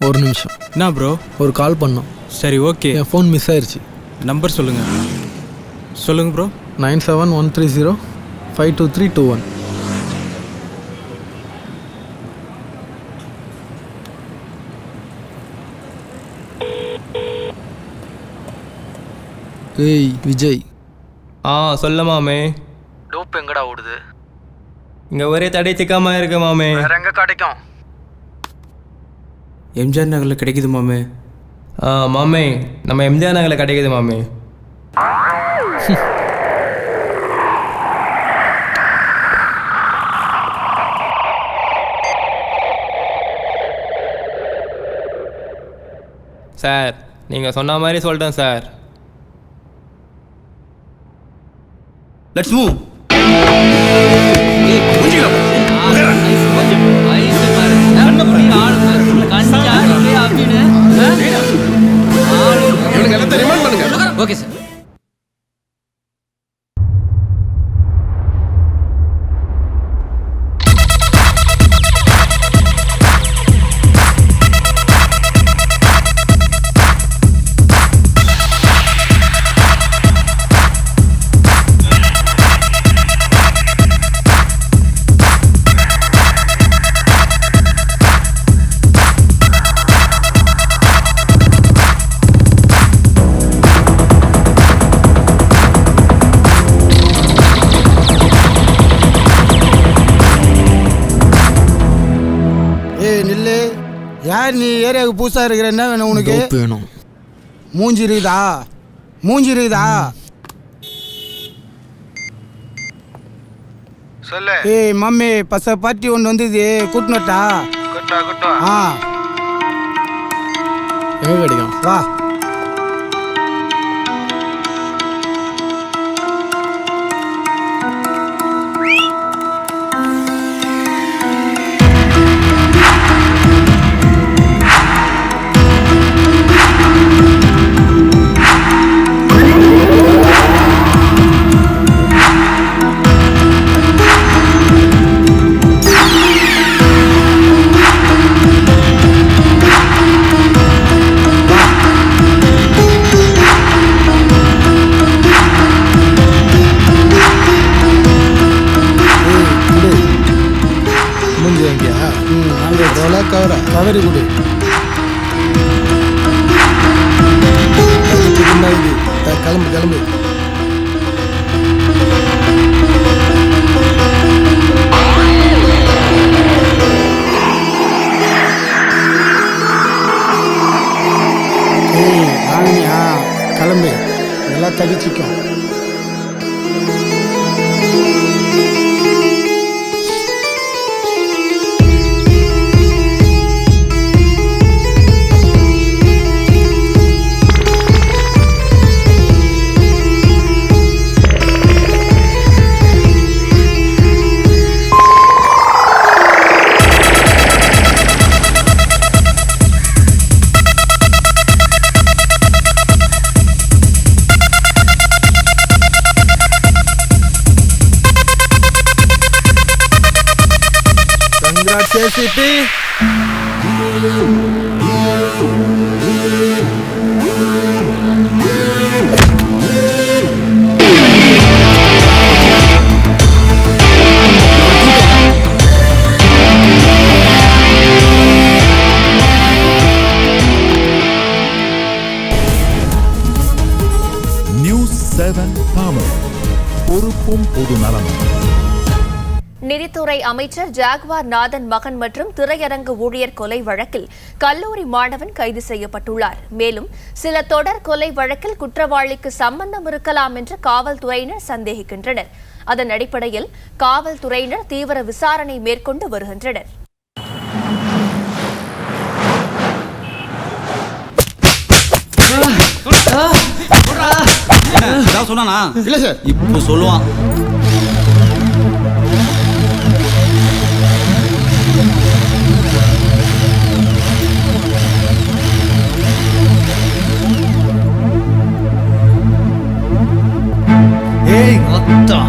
ஒரு நிமிஷம். என்ன ப்ரோ? ஒரு கால் பண்ணோம். சரி ஓகே. என் ஃபோன் மிஸ் ஆயிடுச்சு. நம்பர் சொல்லுங்கள். சொல்லுங்கள் ப்ரோ. 9713052321. ஏய் விஜய். சொல்ல மாமே. டோப் எங்கடா ஓடுது? இங்கே ஒரே தடை சிக்காம இருக்கு மாமே. வேற எங்க கிடைக்கும்? எம்ஜிஆர் நகரில் கிடைக்குது மாமே. மாமே நம்ம எம்ஜிஆர் நகரில் கிடைக்குது மாமே. சார் நீங்கள் சொன்ன மாதிரி சொல்லிட்டேன் சார். Let's move. பாரு யார் நீ ஏரியாவுக்கு புதுசாக இருக்கிற என்ன வேணும் உனக்கு? வேணும். மூஞ்சி இருக்குதா? மூஞ்சி இருக்குதா? சொல்லு. ஏய் மம்மி பச பார்ட்டி ஒன்று வந்தது கூட்டினட்டா? ஆ எங்கே கிடைக்கும்? வா. மூஞ்சி வாங்கியா? அங்கே கவரி கொடு. கிளம்பு கிளம்பு. ஏய் ஆனியா கிளம்பு, நல்லா தடிச்சிக்கும். చేసిటి நியூஸ் 7 தமிழ் பொறுப்பும் பொது நலமும். நிதித்துறை அமைச்சர் ஜாகுவார் நாதன் மகன் மற்றும் திரையரங்கு ஊழியர் கொலை வழக்கில் கல்லூரி மாணவன் கைது செய்யப்பட்டுள்ளார். மேலும் சில தொடர் கொலை வழக்கில் குற்றவாளிக்கு சம்பந்தம் இருக்கலாம் என்று காவல்துறையினர் சந்தேகிக்கின்றனர். அதன் அடிப்படையில் காவல்துறையினர் தீவிர விசாரணை மேற்கொண்டு வருகின்றனர். சொன்னா இல்ல சார், இப்போ சொல்லுவான். ஏய் அத்தா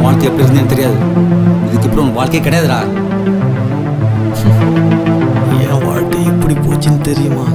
வாழ்க்கை எப்படி இருந்தேன்னு தெரியாது. இதுக்கப்புறம் வாழ்க்கையே கிடையாதுடா. என் வாழ்க்கை எப்படி போச்சுன்னு தெரியுமா?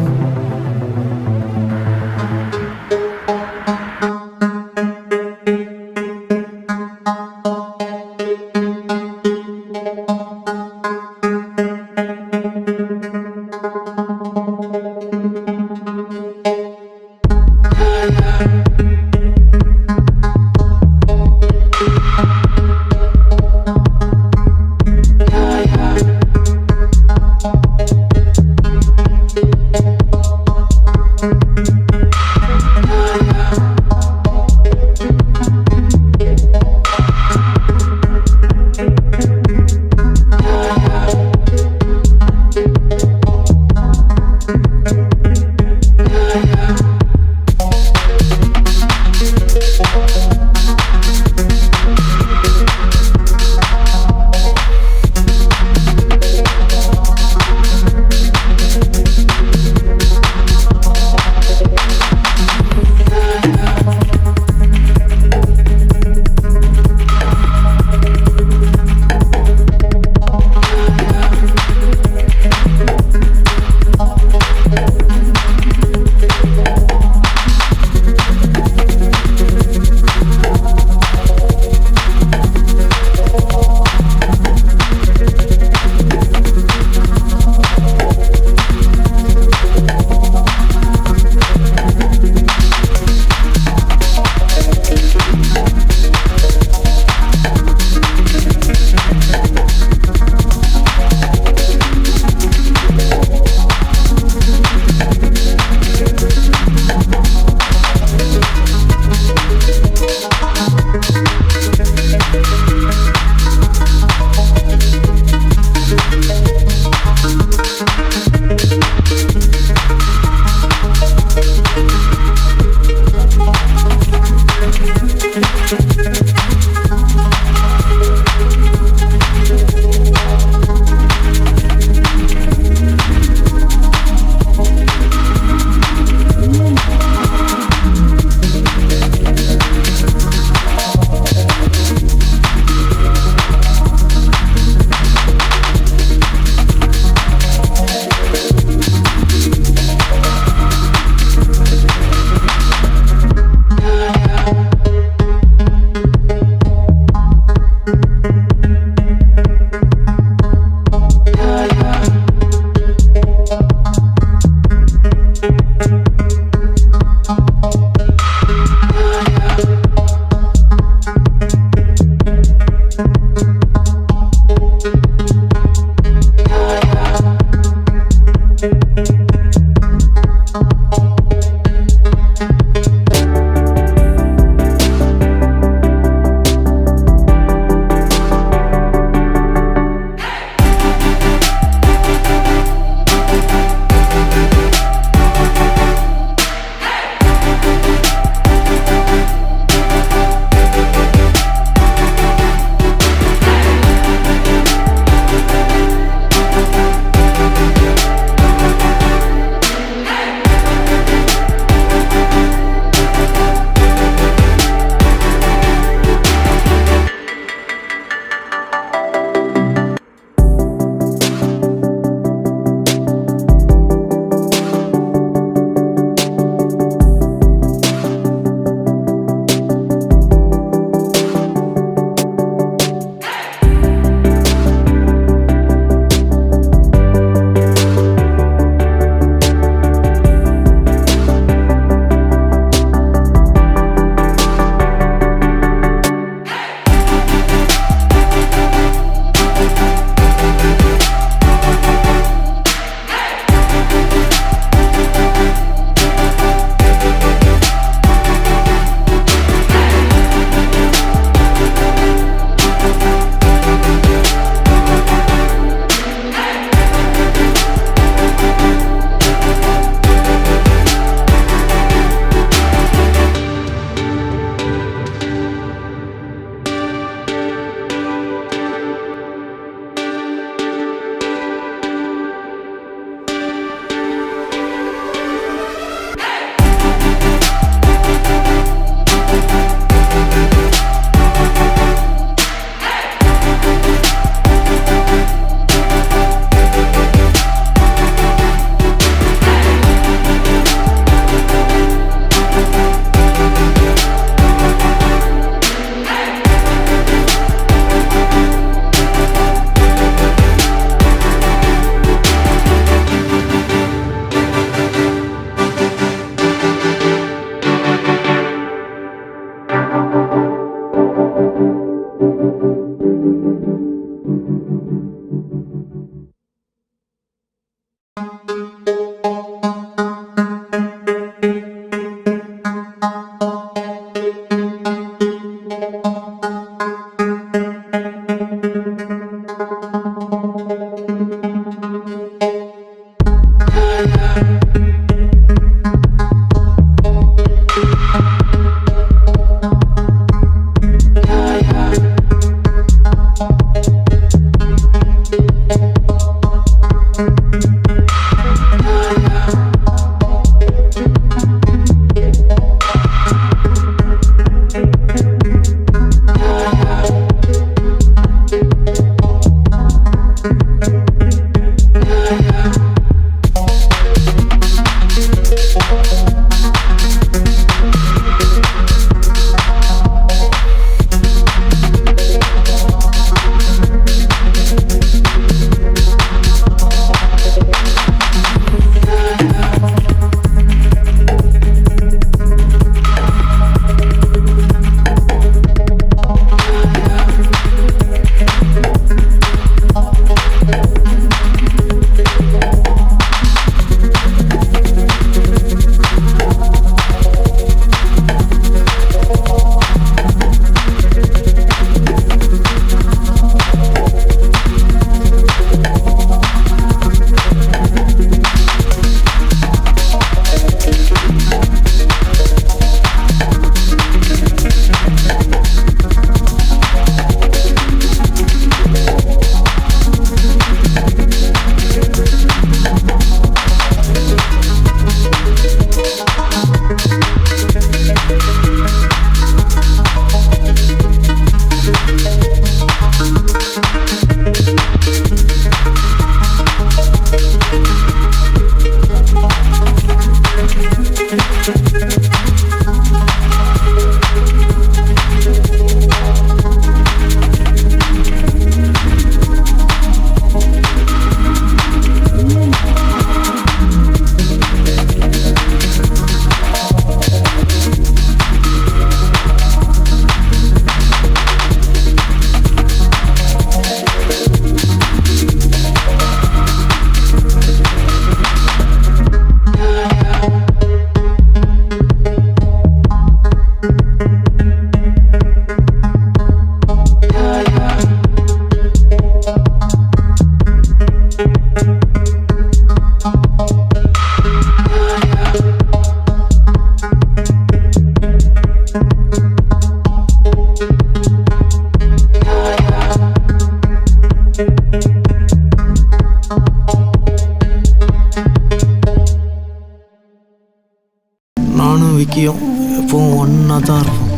விக்கியும் எப்பவும் ஒன்றா தான் இருப்போம்.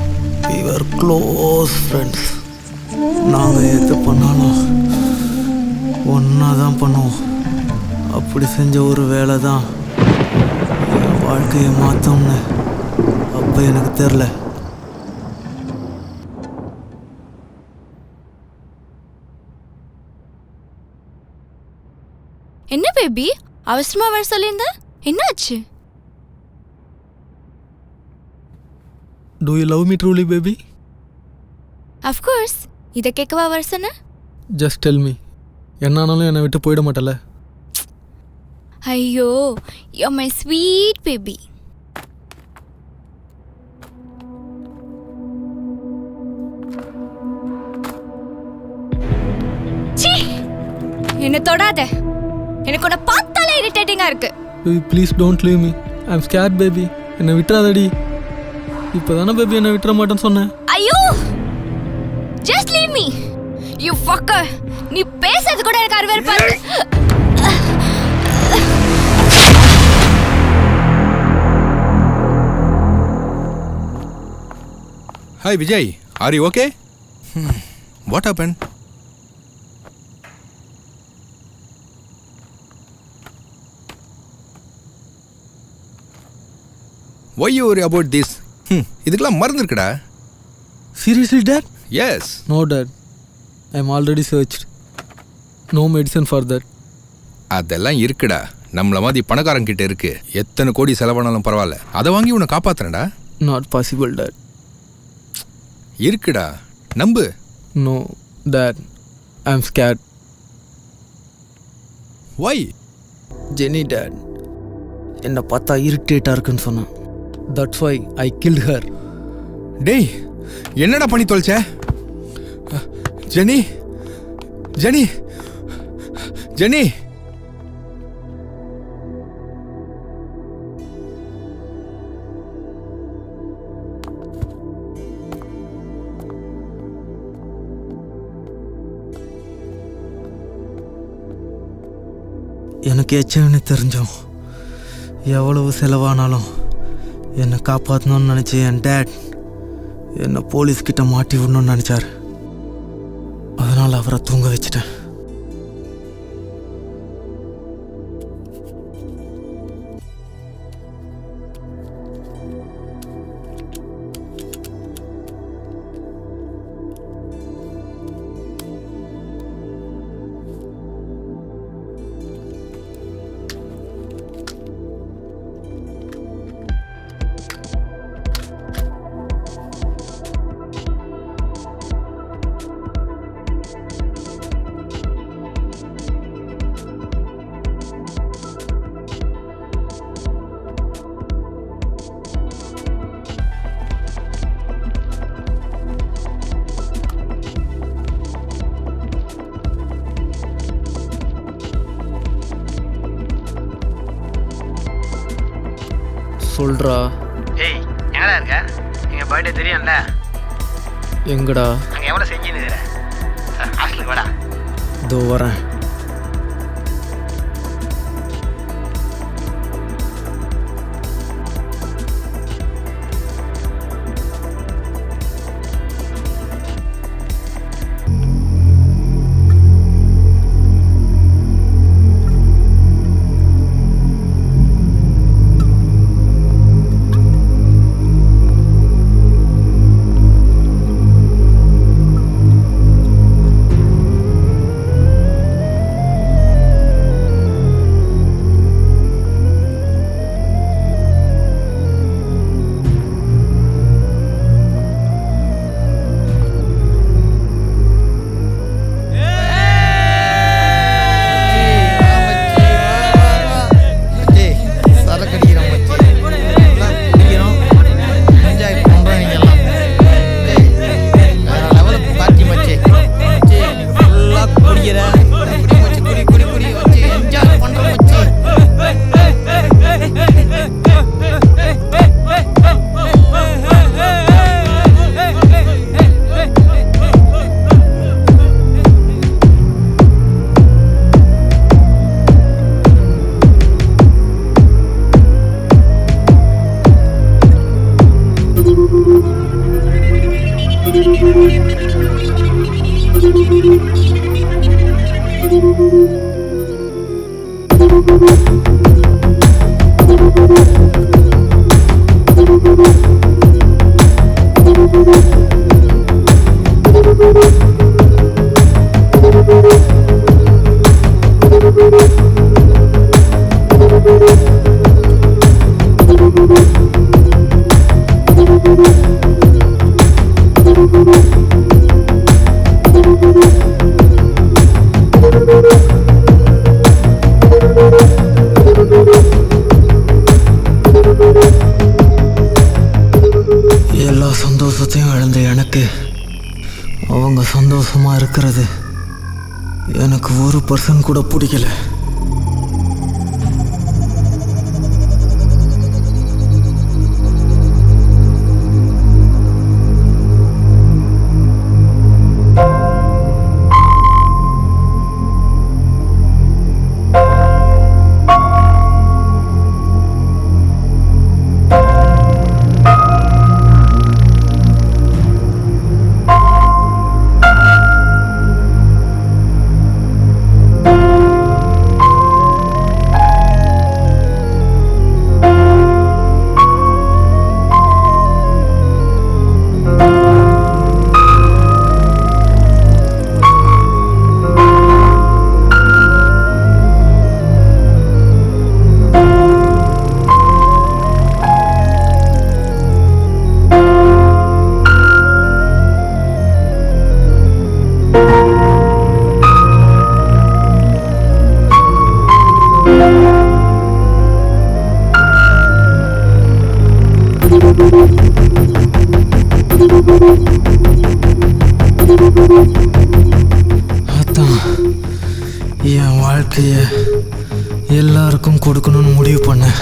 we were close friends. நாங்கள் எது பண்ணாலும் ஒன்றா தான் பண்ணுவோம். அப்படி செஞ்ச ஒரு வேலை தான் என் வாழ்க்கையை மாற்றோம்னு அப்போ எனக்கு தெரில. என்ன பேபி அவசரமா வர சொல்லியிருந்த, என்னாச்சு? Do you love me truly, baby? Of course. இதை கேட்கவா வர சொன்ன? Just tell me. என்னானாலும் என்னை விட்டு போயிட மாட்டல. ஐயோ, you're my sweet baby. சீ, என்ன தொடாத. எனக்கு உன்னை பார்த்தாலே இரிட்டேட்டிங்கா இருக்கு. Baby, please don't leave me. I'm scared, baby. என்னை விட்டுறாதடி. இப்போதானே பேபி என்னை விட்டுற மாட்டேன்னு சொன்னேன். ஐயோ, just leave me. You fucker. நீ பேசுறது கூட எனக்கு அருவருப்பா இருக்கு. Hi Vijay, are you okay? What happened? Why you worry about this? இதுக்கெல்லாம் மருந்து இருக்குடா. Seriously, Dad? Yes. No, Dad. I'm already searched. No medicine for that. அதெல்லாம் இருக்குடா. நம்மள மாதிரி பணக்காரங்கிட்ட இருக்கு. எத்தனை கோடி செலவானாலும் பரவாயில்ல. அதை வாங்கி உன்னை காப்பாத்துறேன்டா. Not possible, Dad. இருக்குடா, நம்பு. No, Dad. I'm scared. Why? Jenny, Dad. என்னை பார்த்தா இரிட்டேட்டாக இருக்குன்னு சொன்னான். That's why I killed her. டேய், என்னடா பண்ணி தொலைச்ச? ஜெனி, ஜெனி, ஜெனி. எனக்கு எச்சவனு தெரிஞ்சோம் எவ்வளவு செலவானாலும் என்னை காப்பாற்றணும்னு நினச்சி என் டேட் என்னை போலீஸ்கிட்ட மாட்டி விடணும்னு நினச்சார். அதனால் அவரை தூங்க வச்சிட்டேன். சொல்றா. ஏய், எங்கடா இருக்க? எங்கள் பர்த்டே தெரியும்ல? எங்கடா? அங்கே எவ்வளோ செஞ்சுன்னு ஹாஸ்டலுக்கு வாடா. இதோ வரேன். எல்லா சந்தோஷத்தையும் இழந்த எனக்கு அவங்க சந்தோஷமா இருக்கிறது எனக்கு 1% கூட பிடிக்கல. அதான் என் வாழ்க்கைய எல்லாருக்கும் கொடுக்கணும்னு முடிவு பண்ணேன்.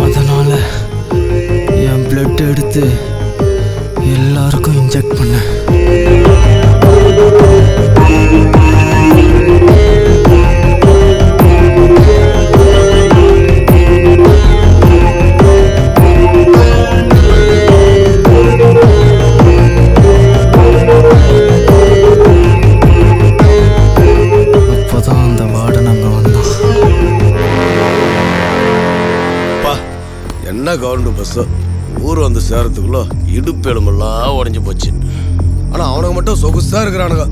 அதனால என் பிளட் எடுத்து எல்லாருக்கும் இன்ஜெக்ட் பண்ணேன். அப்போதான் அந்த வார்டன் அங்கே வந்தான். என்ன கவர்மெண்ட் பஸ்ஸோ ஊர் வந்து சேரத்துக்குள்ள இடுப்பு எலும்பெல்லாம் உடஞ்சி போச்சு. ஆனால் அவனுக்கு மட்டும் சொகுசாக இருக்கிறானுங்க.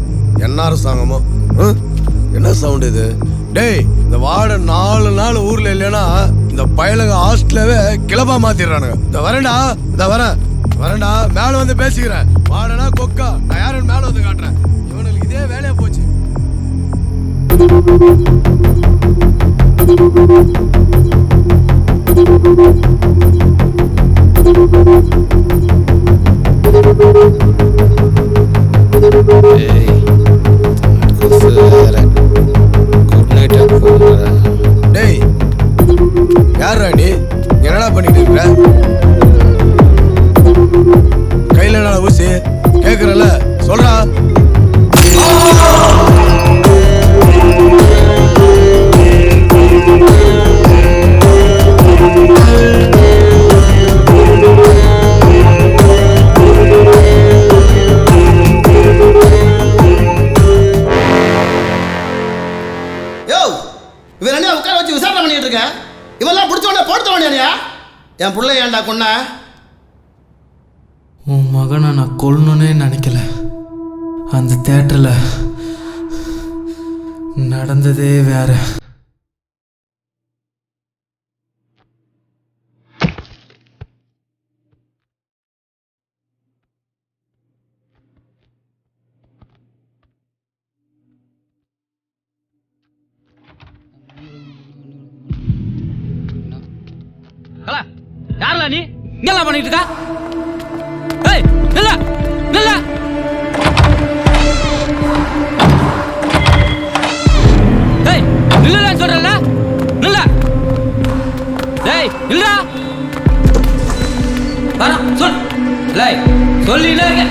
என்ன அரசாங்கமோ என்ன சவுண்ட் இது? டேய், இந்த வார்டன் 4 நாள் ஊரில் இல்லைன்னா இந்த பயலுங்க ஹாஸ்டலவே கிளப்பா மாத்திடுறானுங்க. இந்த வரேன்டா, இந்த வரேன்டா, மேலே வந்து பேசிக்கிறேன். வார்டனா கொக்கா, நான் யாருன்னு மேலே வந்து காட்டுறேன். இவனுக்கு இதே வேலையா போச்சு. டேய், யாரா நீ? என்னடா பண்ணிட்டு இருக்கிற? கையில என்ன ஊசி கேக்குறல, சொல்றா. என் பிள்ளை ஏன்டா கொன்ன? உன் மகனை நான் கொல்லணுன்னே நினைக்கல. அந்த தேட்டரில் நடந்ததே வேற. யாரா நீ இங்கெல்லாம் பண்ணிட்டு இருக்கா? நில்ல நில்ல. டேய் நில்லுன்னு சொல்றல, நில்ல. டேய் நில்றா. வரா சொல். லை சொல்லினே இருக்க.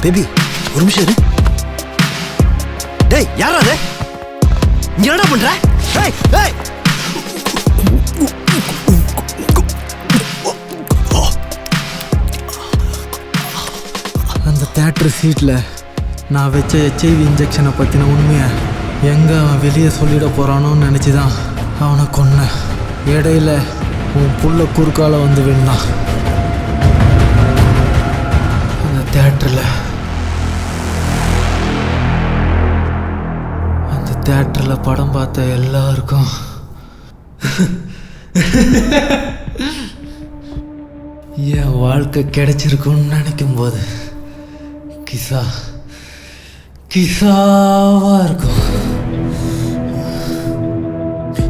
பேபி ஒரு நிமிஷம் இரு. டேய் யாரா அது? இங்க என்னடா பண்ற? டேய் டேய் அந்த தியேட்டர் சீட்டில் நான் வச்ச HIV இன்ஜெக்ஷனை பற்றின உண்மையை எங்கே அவன் வெளியே சொல்லிட போகிறானோன்னு நினச்சி தான் அவனை கொன்னேன். இடையில உன் புள்ள குறுக்கால வந்து விழுந்தான். அந்த தியேட்டரில் படம் பார்த்த எல்லாருக்கும் என் வாழ்க்கை கிடைச்சிருக்குன்னு நினைக்கும் போது கிசாவா இருக்கும்.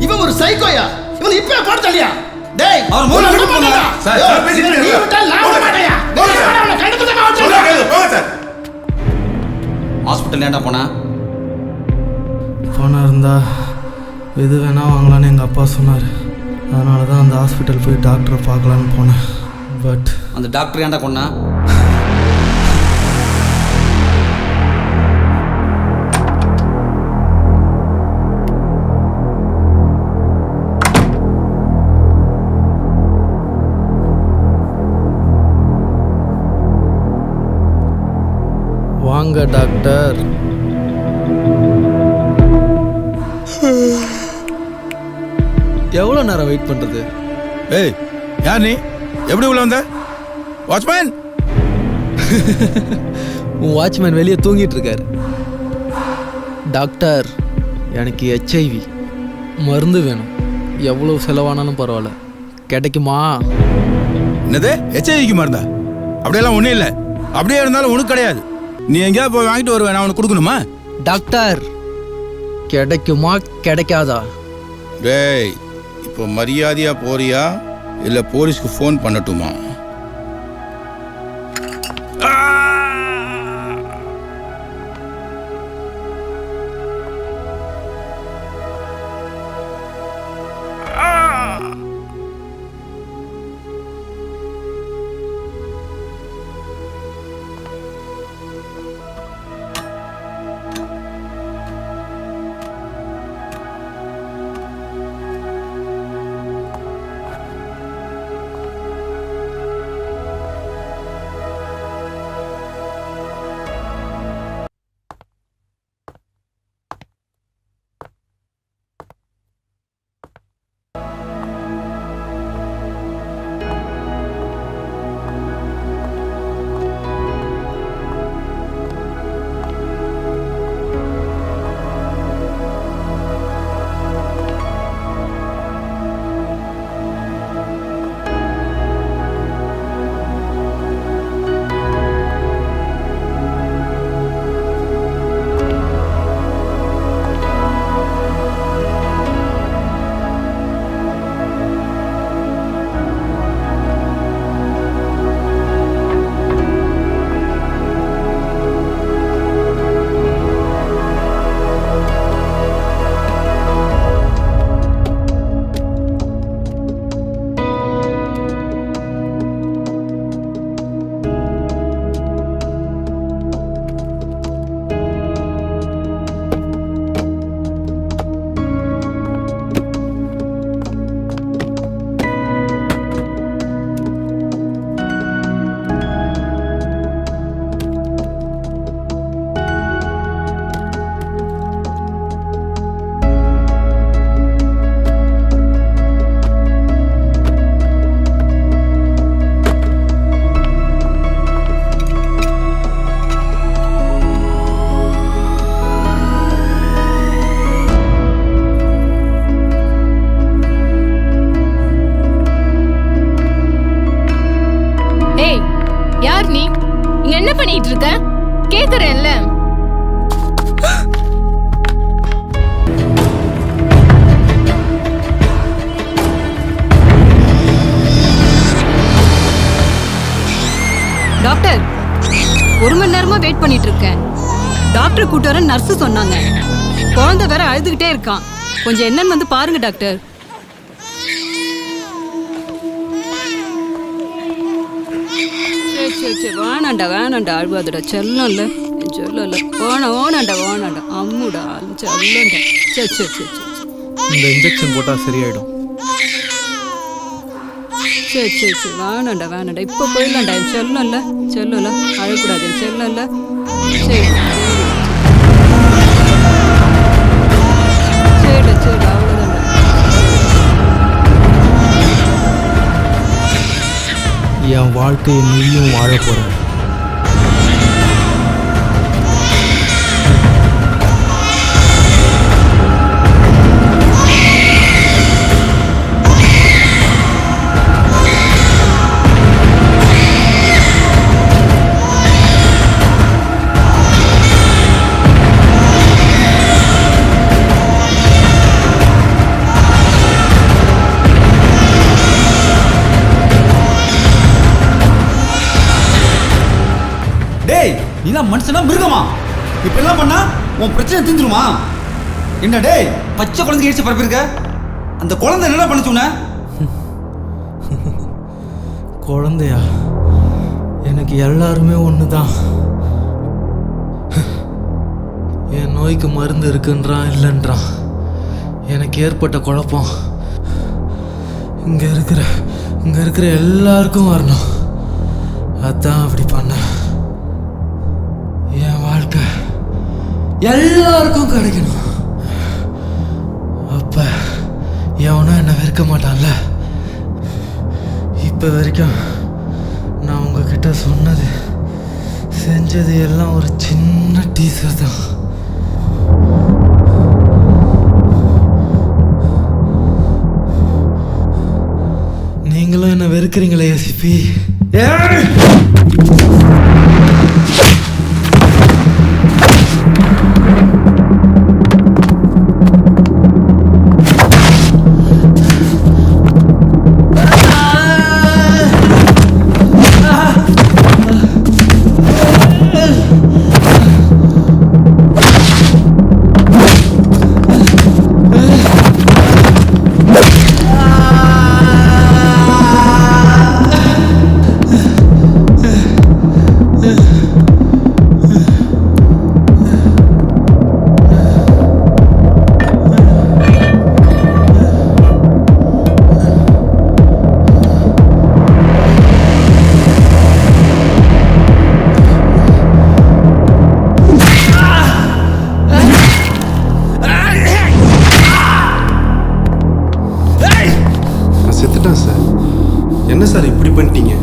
இவன் ஒரு சைக்கோயா? இவன் இப்பவே போடுறியா? டேய் அவர் மூணு விட்டு போங்க சார். சார் பேசிட்டு நீ விட்டா நான் விட மாட்டேயா? டேய் அவன கண்டுபிடிச்சா மாட்டேன். போங்க சார். ஹாஸ்பிடல் ஏன்டா போனா? பணம் இருந்தால் எது வேணால் வாங்கலான்னு எங்கள் அப்பா சொன்னார். அதனால தான் அந்த ஹாஸ்பிட்டல் போய் டாக்டரை பார்க்கலான்னு போனேன். பட் அந்த டாக்டர் ஏன்டா கொன்னா? வாங்க டாக்டர். எவ்வளோ நேரம் வெயிட் பண்ணுறது? ஏய் யார் நீ? எப்படி உள்ள வந்த? வாட்ச்மேன். உன் வாட்ச்மேன் வெளியே தூங்கிட்டு இருக்காரு. டாக்டர் எனக்கு HIV மருந்து வேணும். எவ்வளோ செலவானாலும் பரவாயில்ல, கிடைக்குமா? என்னது HIV மருந்தா? அப்படியெல்லாம் ஒன்றும் இல்லை. அப்படியே இருந்தாலும் உனக்கு கிடையாது. நீ எங்கேயாவது போய் வாங்கிட்டு வருவேன், நான் உனக்கு கொடுக்கணுமா? டாக்டர் கிடைக்குமா கிடைக்காதா? டேய் இப்போ மரியாதையா போறியா இல்லை போலீஸ்க்கு ஃபோன் பண்ணட்டுமா? பண்ணிட்டு இருக்க? கேக்குறேன்ல. டாக்டர், 1 மணி நேரமா வெயிட் பண்ணிட்டு இருக்கேன். டாக்டர் கூட்டு வர நர்ஸ் சொன்னாங்க. குழந்தை வேற அழுதுகிட்டே இருக்கான். கொஞ்சம் என்னன்னு வந்து பாருங்க டாக்டர். சரி வேணாண்டா அழுவாதுடா. செல்லம்ல வேணாண்டா அம்முடா செல்லண்டா. சரி இந்த இன்ஜெக்ஷன் போட்டால் சரியாயிடும். சரி வேணாண்டா இப்போ போயிடலாம்டா. செல்லம்ல அழக்கூடாது. செல்லம்ல சரி அவ்வளோதான்டா. என் வாழ்க்கையை நீயும் வாழ போற. நீலாம் மனுஷனா மிருகமா? இப்ப எல்லாம் பண்ணா உன் பிரச்சனை தீந்துருமா? என்ன டேய், பச்சை குழந்தைக்கு ஏச்சு பரப்பிருக்க? அந்த குழந்தை என்ன பண்ணுச்சு உன்ன? குழந்தையா? எனக்கு எல்லாருமே ஒன்று தான். என் நோய்க்கு மருந்து இருக்குன்றான் இல்லைன்றான். எனக்கு ஏற்பட்ட குழப்பம் இங்கே இருக்கிற எல்லாருக்கும் வரணும். அதான் அப்படி பண்ண. என் வாழ்க்கை எல்லாருக்கும் கிடைக்கணும். அப்ப எவனும் என்னை வெறுக்க மாட்டான்ல. இப்போ வரைக்கும் நான் உங்ககிட்ட சொன்னது செஞ்சது எல்லாம் ஒரு சின்ன டீசர் தான். நீங்களும் என்ன வெறுக்கிறீங்களே ஏசிபி? என்ன சார் இப்படி பண்ணிட்டீங்க?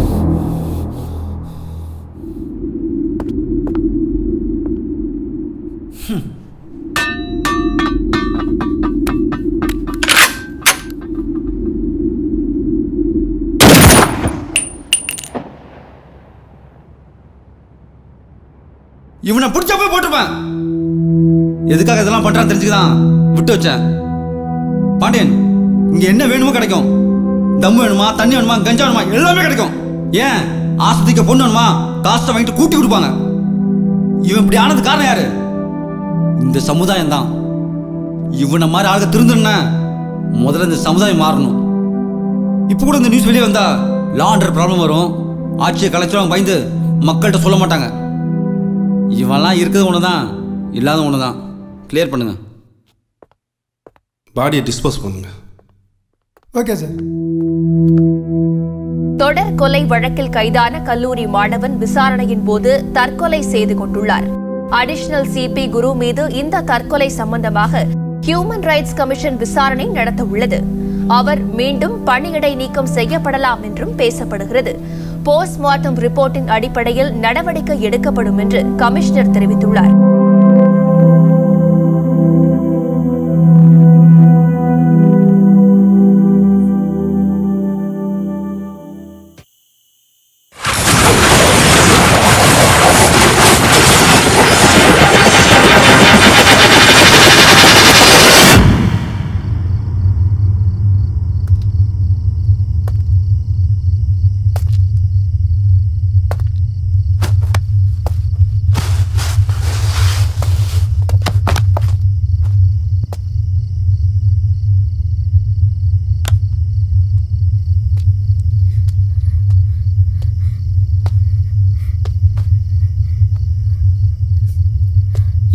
இவனை பிடிச்சா போய் போட்டுருப்பேன். எதுக்காக இதெல்லாம் பண்றான்னு தெரிஞ்சுக்கதான் விட்டு வச்சேன். பாண்டியன், இங்க என்ன வேணுமோ கிடைக்கும். தம் வேணுமா, தண்ணி வேணுமா, கஞ்சா வேணுமா, எல்லாமே கிடைக்கும். ஏன் ஆஸ்பத்திரிக்கு பொண்ணு வேணுமா, காசை வாங்கிட்டு கூட்டி கொடுப்பாங்க. இவன் இப்படி ஆனது காரணம் யாரு? இந்த சமுதாயம் தான். இவனை மாதிரி ஆளுக திருந்துன்னா முதல்ல இந்த சமுதாயம் மாறணும். இப்போ கூட இந்த நியூஸ் வெளியே வந்தா லா அண்டர் ப்ராப்ளம் வரும். ஆட்சியை கலைச்சிருவாங்க பயந்து மக்கள்கிட்ட சொல்ல மாட்டாங்க. இவெல்லாம் இருக்கிறது ஒன்று தான், இல்லாத ஒன்று தான். கிளியர் பண்ணுங்க. பாடியை டிஸ்போஸ் பண்ணுங்க. Okay sir. தொடர் கொலை வழக்கில் கைதான கல்லூரி மாணவன் விசாரணையின் போது தற்கொலை செய்து கொண்டுள்ளார். அடிஷனல் சிபி குரு மீது இந்த தற்கொலை சம்பந்தமாக ஹியூமன் ரைட்ஸ் கமிஷன் விசாரணை நடத்த உள்ளது. அவர் மீண்டும் பணியிடை நீக்கம் செய்யப்படலாம் என்றும் பேசப்படுகிறது. போஸ்ட்மார்ட்டம் ரிப்போர்ட்டின் அடிப்படையில் நடவடிக்கை எடுக்கப்படும் என்று கமிஷனர் தெரிவித்துள்ளார்.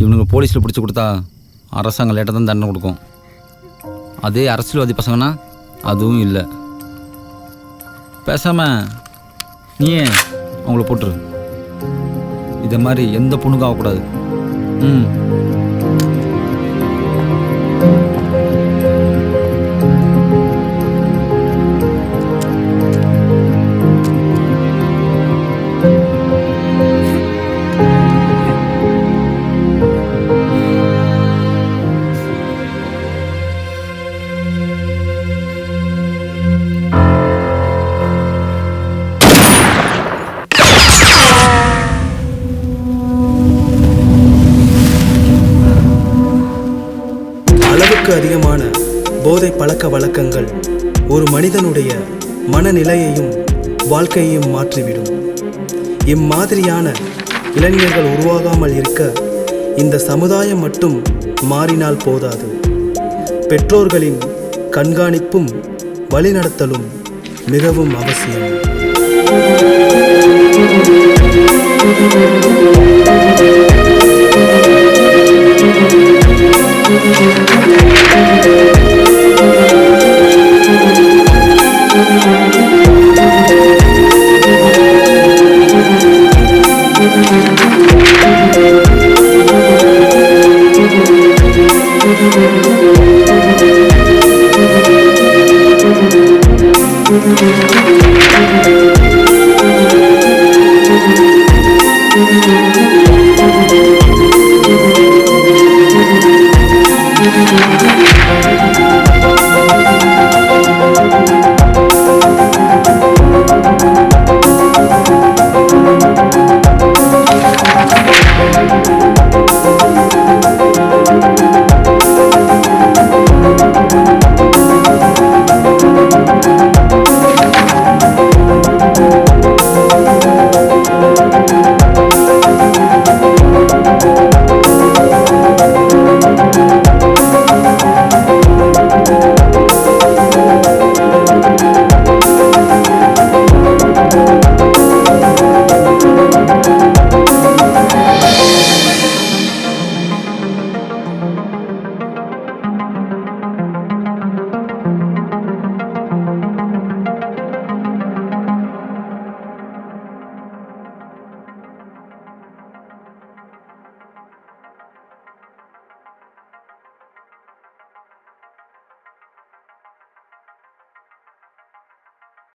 இவனுங்க போலீஸில் பிடிச்சி கொடுத்தா அரசாங்கம் லேட்டாக தான் தண்டனை கொடுக்கும். அதே அரசியல்வாதி பசங்கன்னா அதுவும் இல்லை. பேசாமல் நீயே அவங்கள போட்டுரு. இதை மாதிரி எந்த பொண்ணுக்கும் ஆகக்கூடாது. ம். அளவுக்கு அதிகமான போதை பழக்க வழக்கங்கள் ஒரு மனிதனுடைய மனநிலையையும் வாழ்க்கையையும் மாற்றிவிடும். இம்மாதிரியான இளைஞர்கள் உருவாகாமல் இருக்க இந்த சமுதாயம் மட்டும் மாறினால் போதாது. பெற்றோர்களின் கண்காணிப்பும் வழிநடத்தலும் மிகவும் அவசியம். Thank you.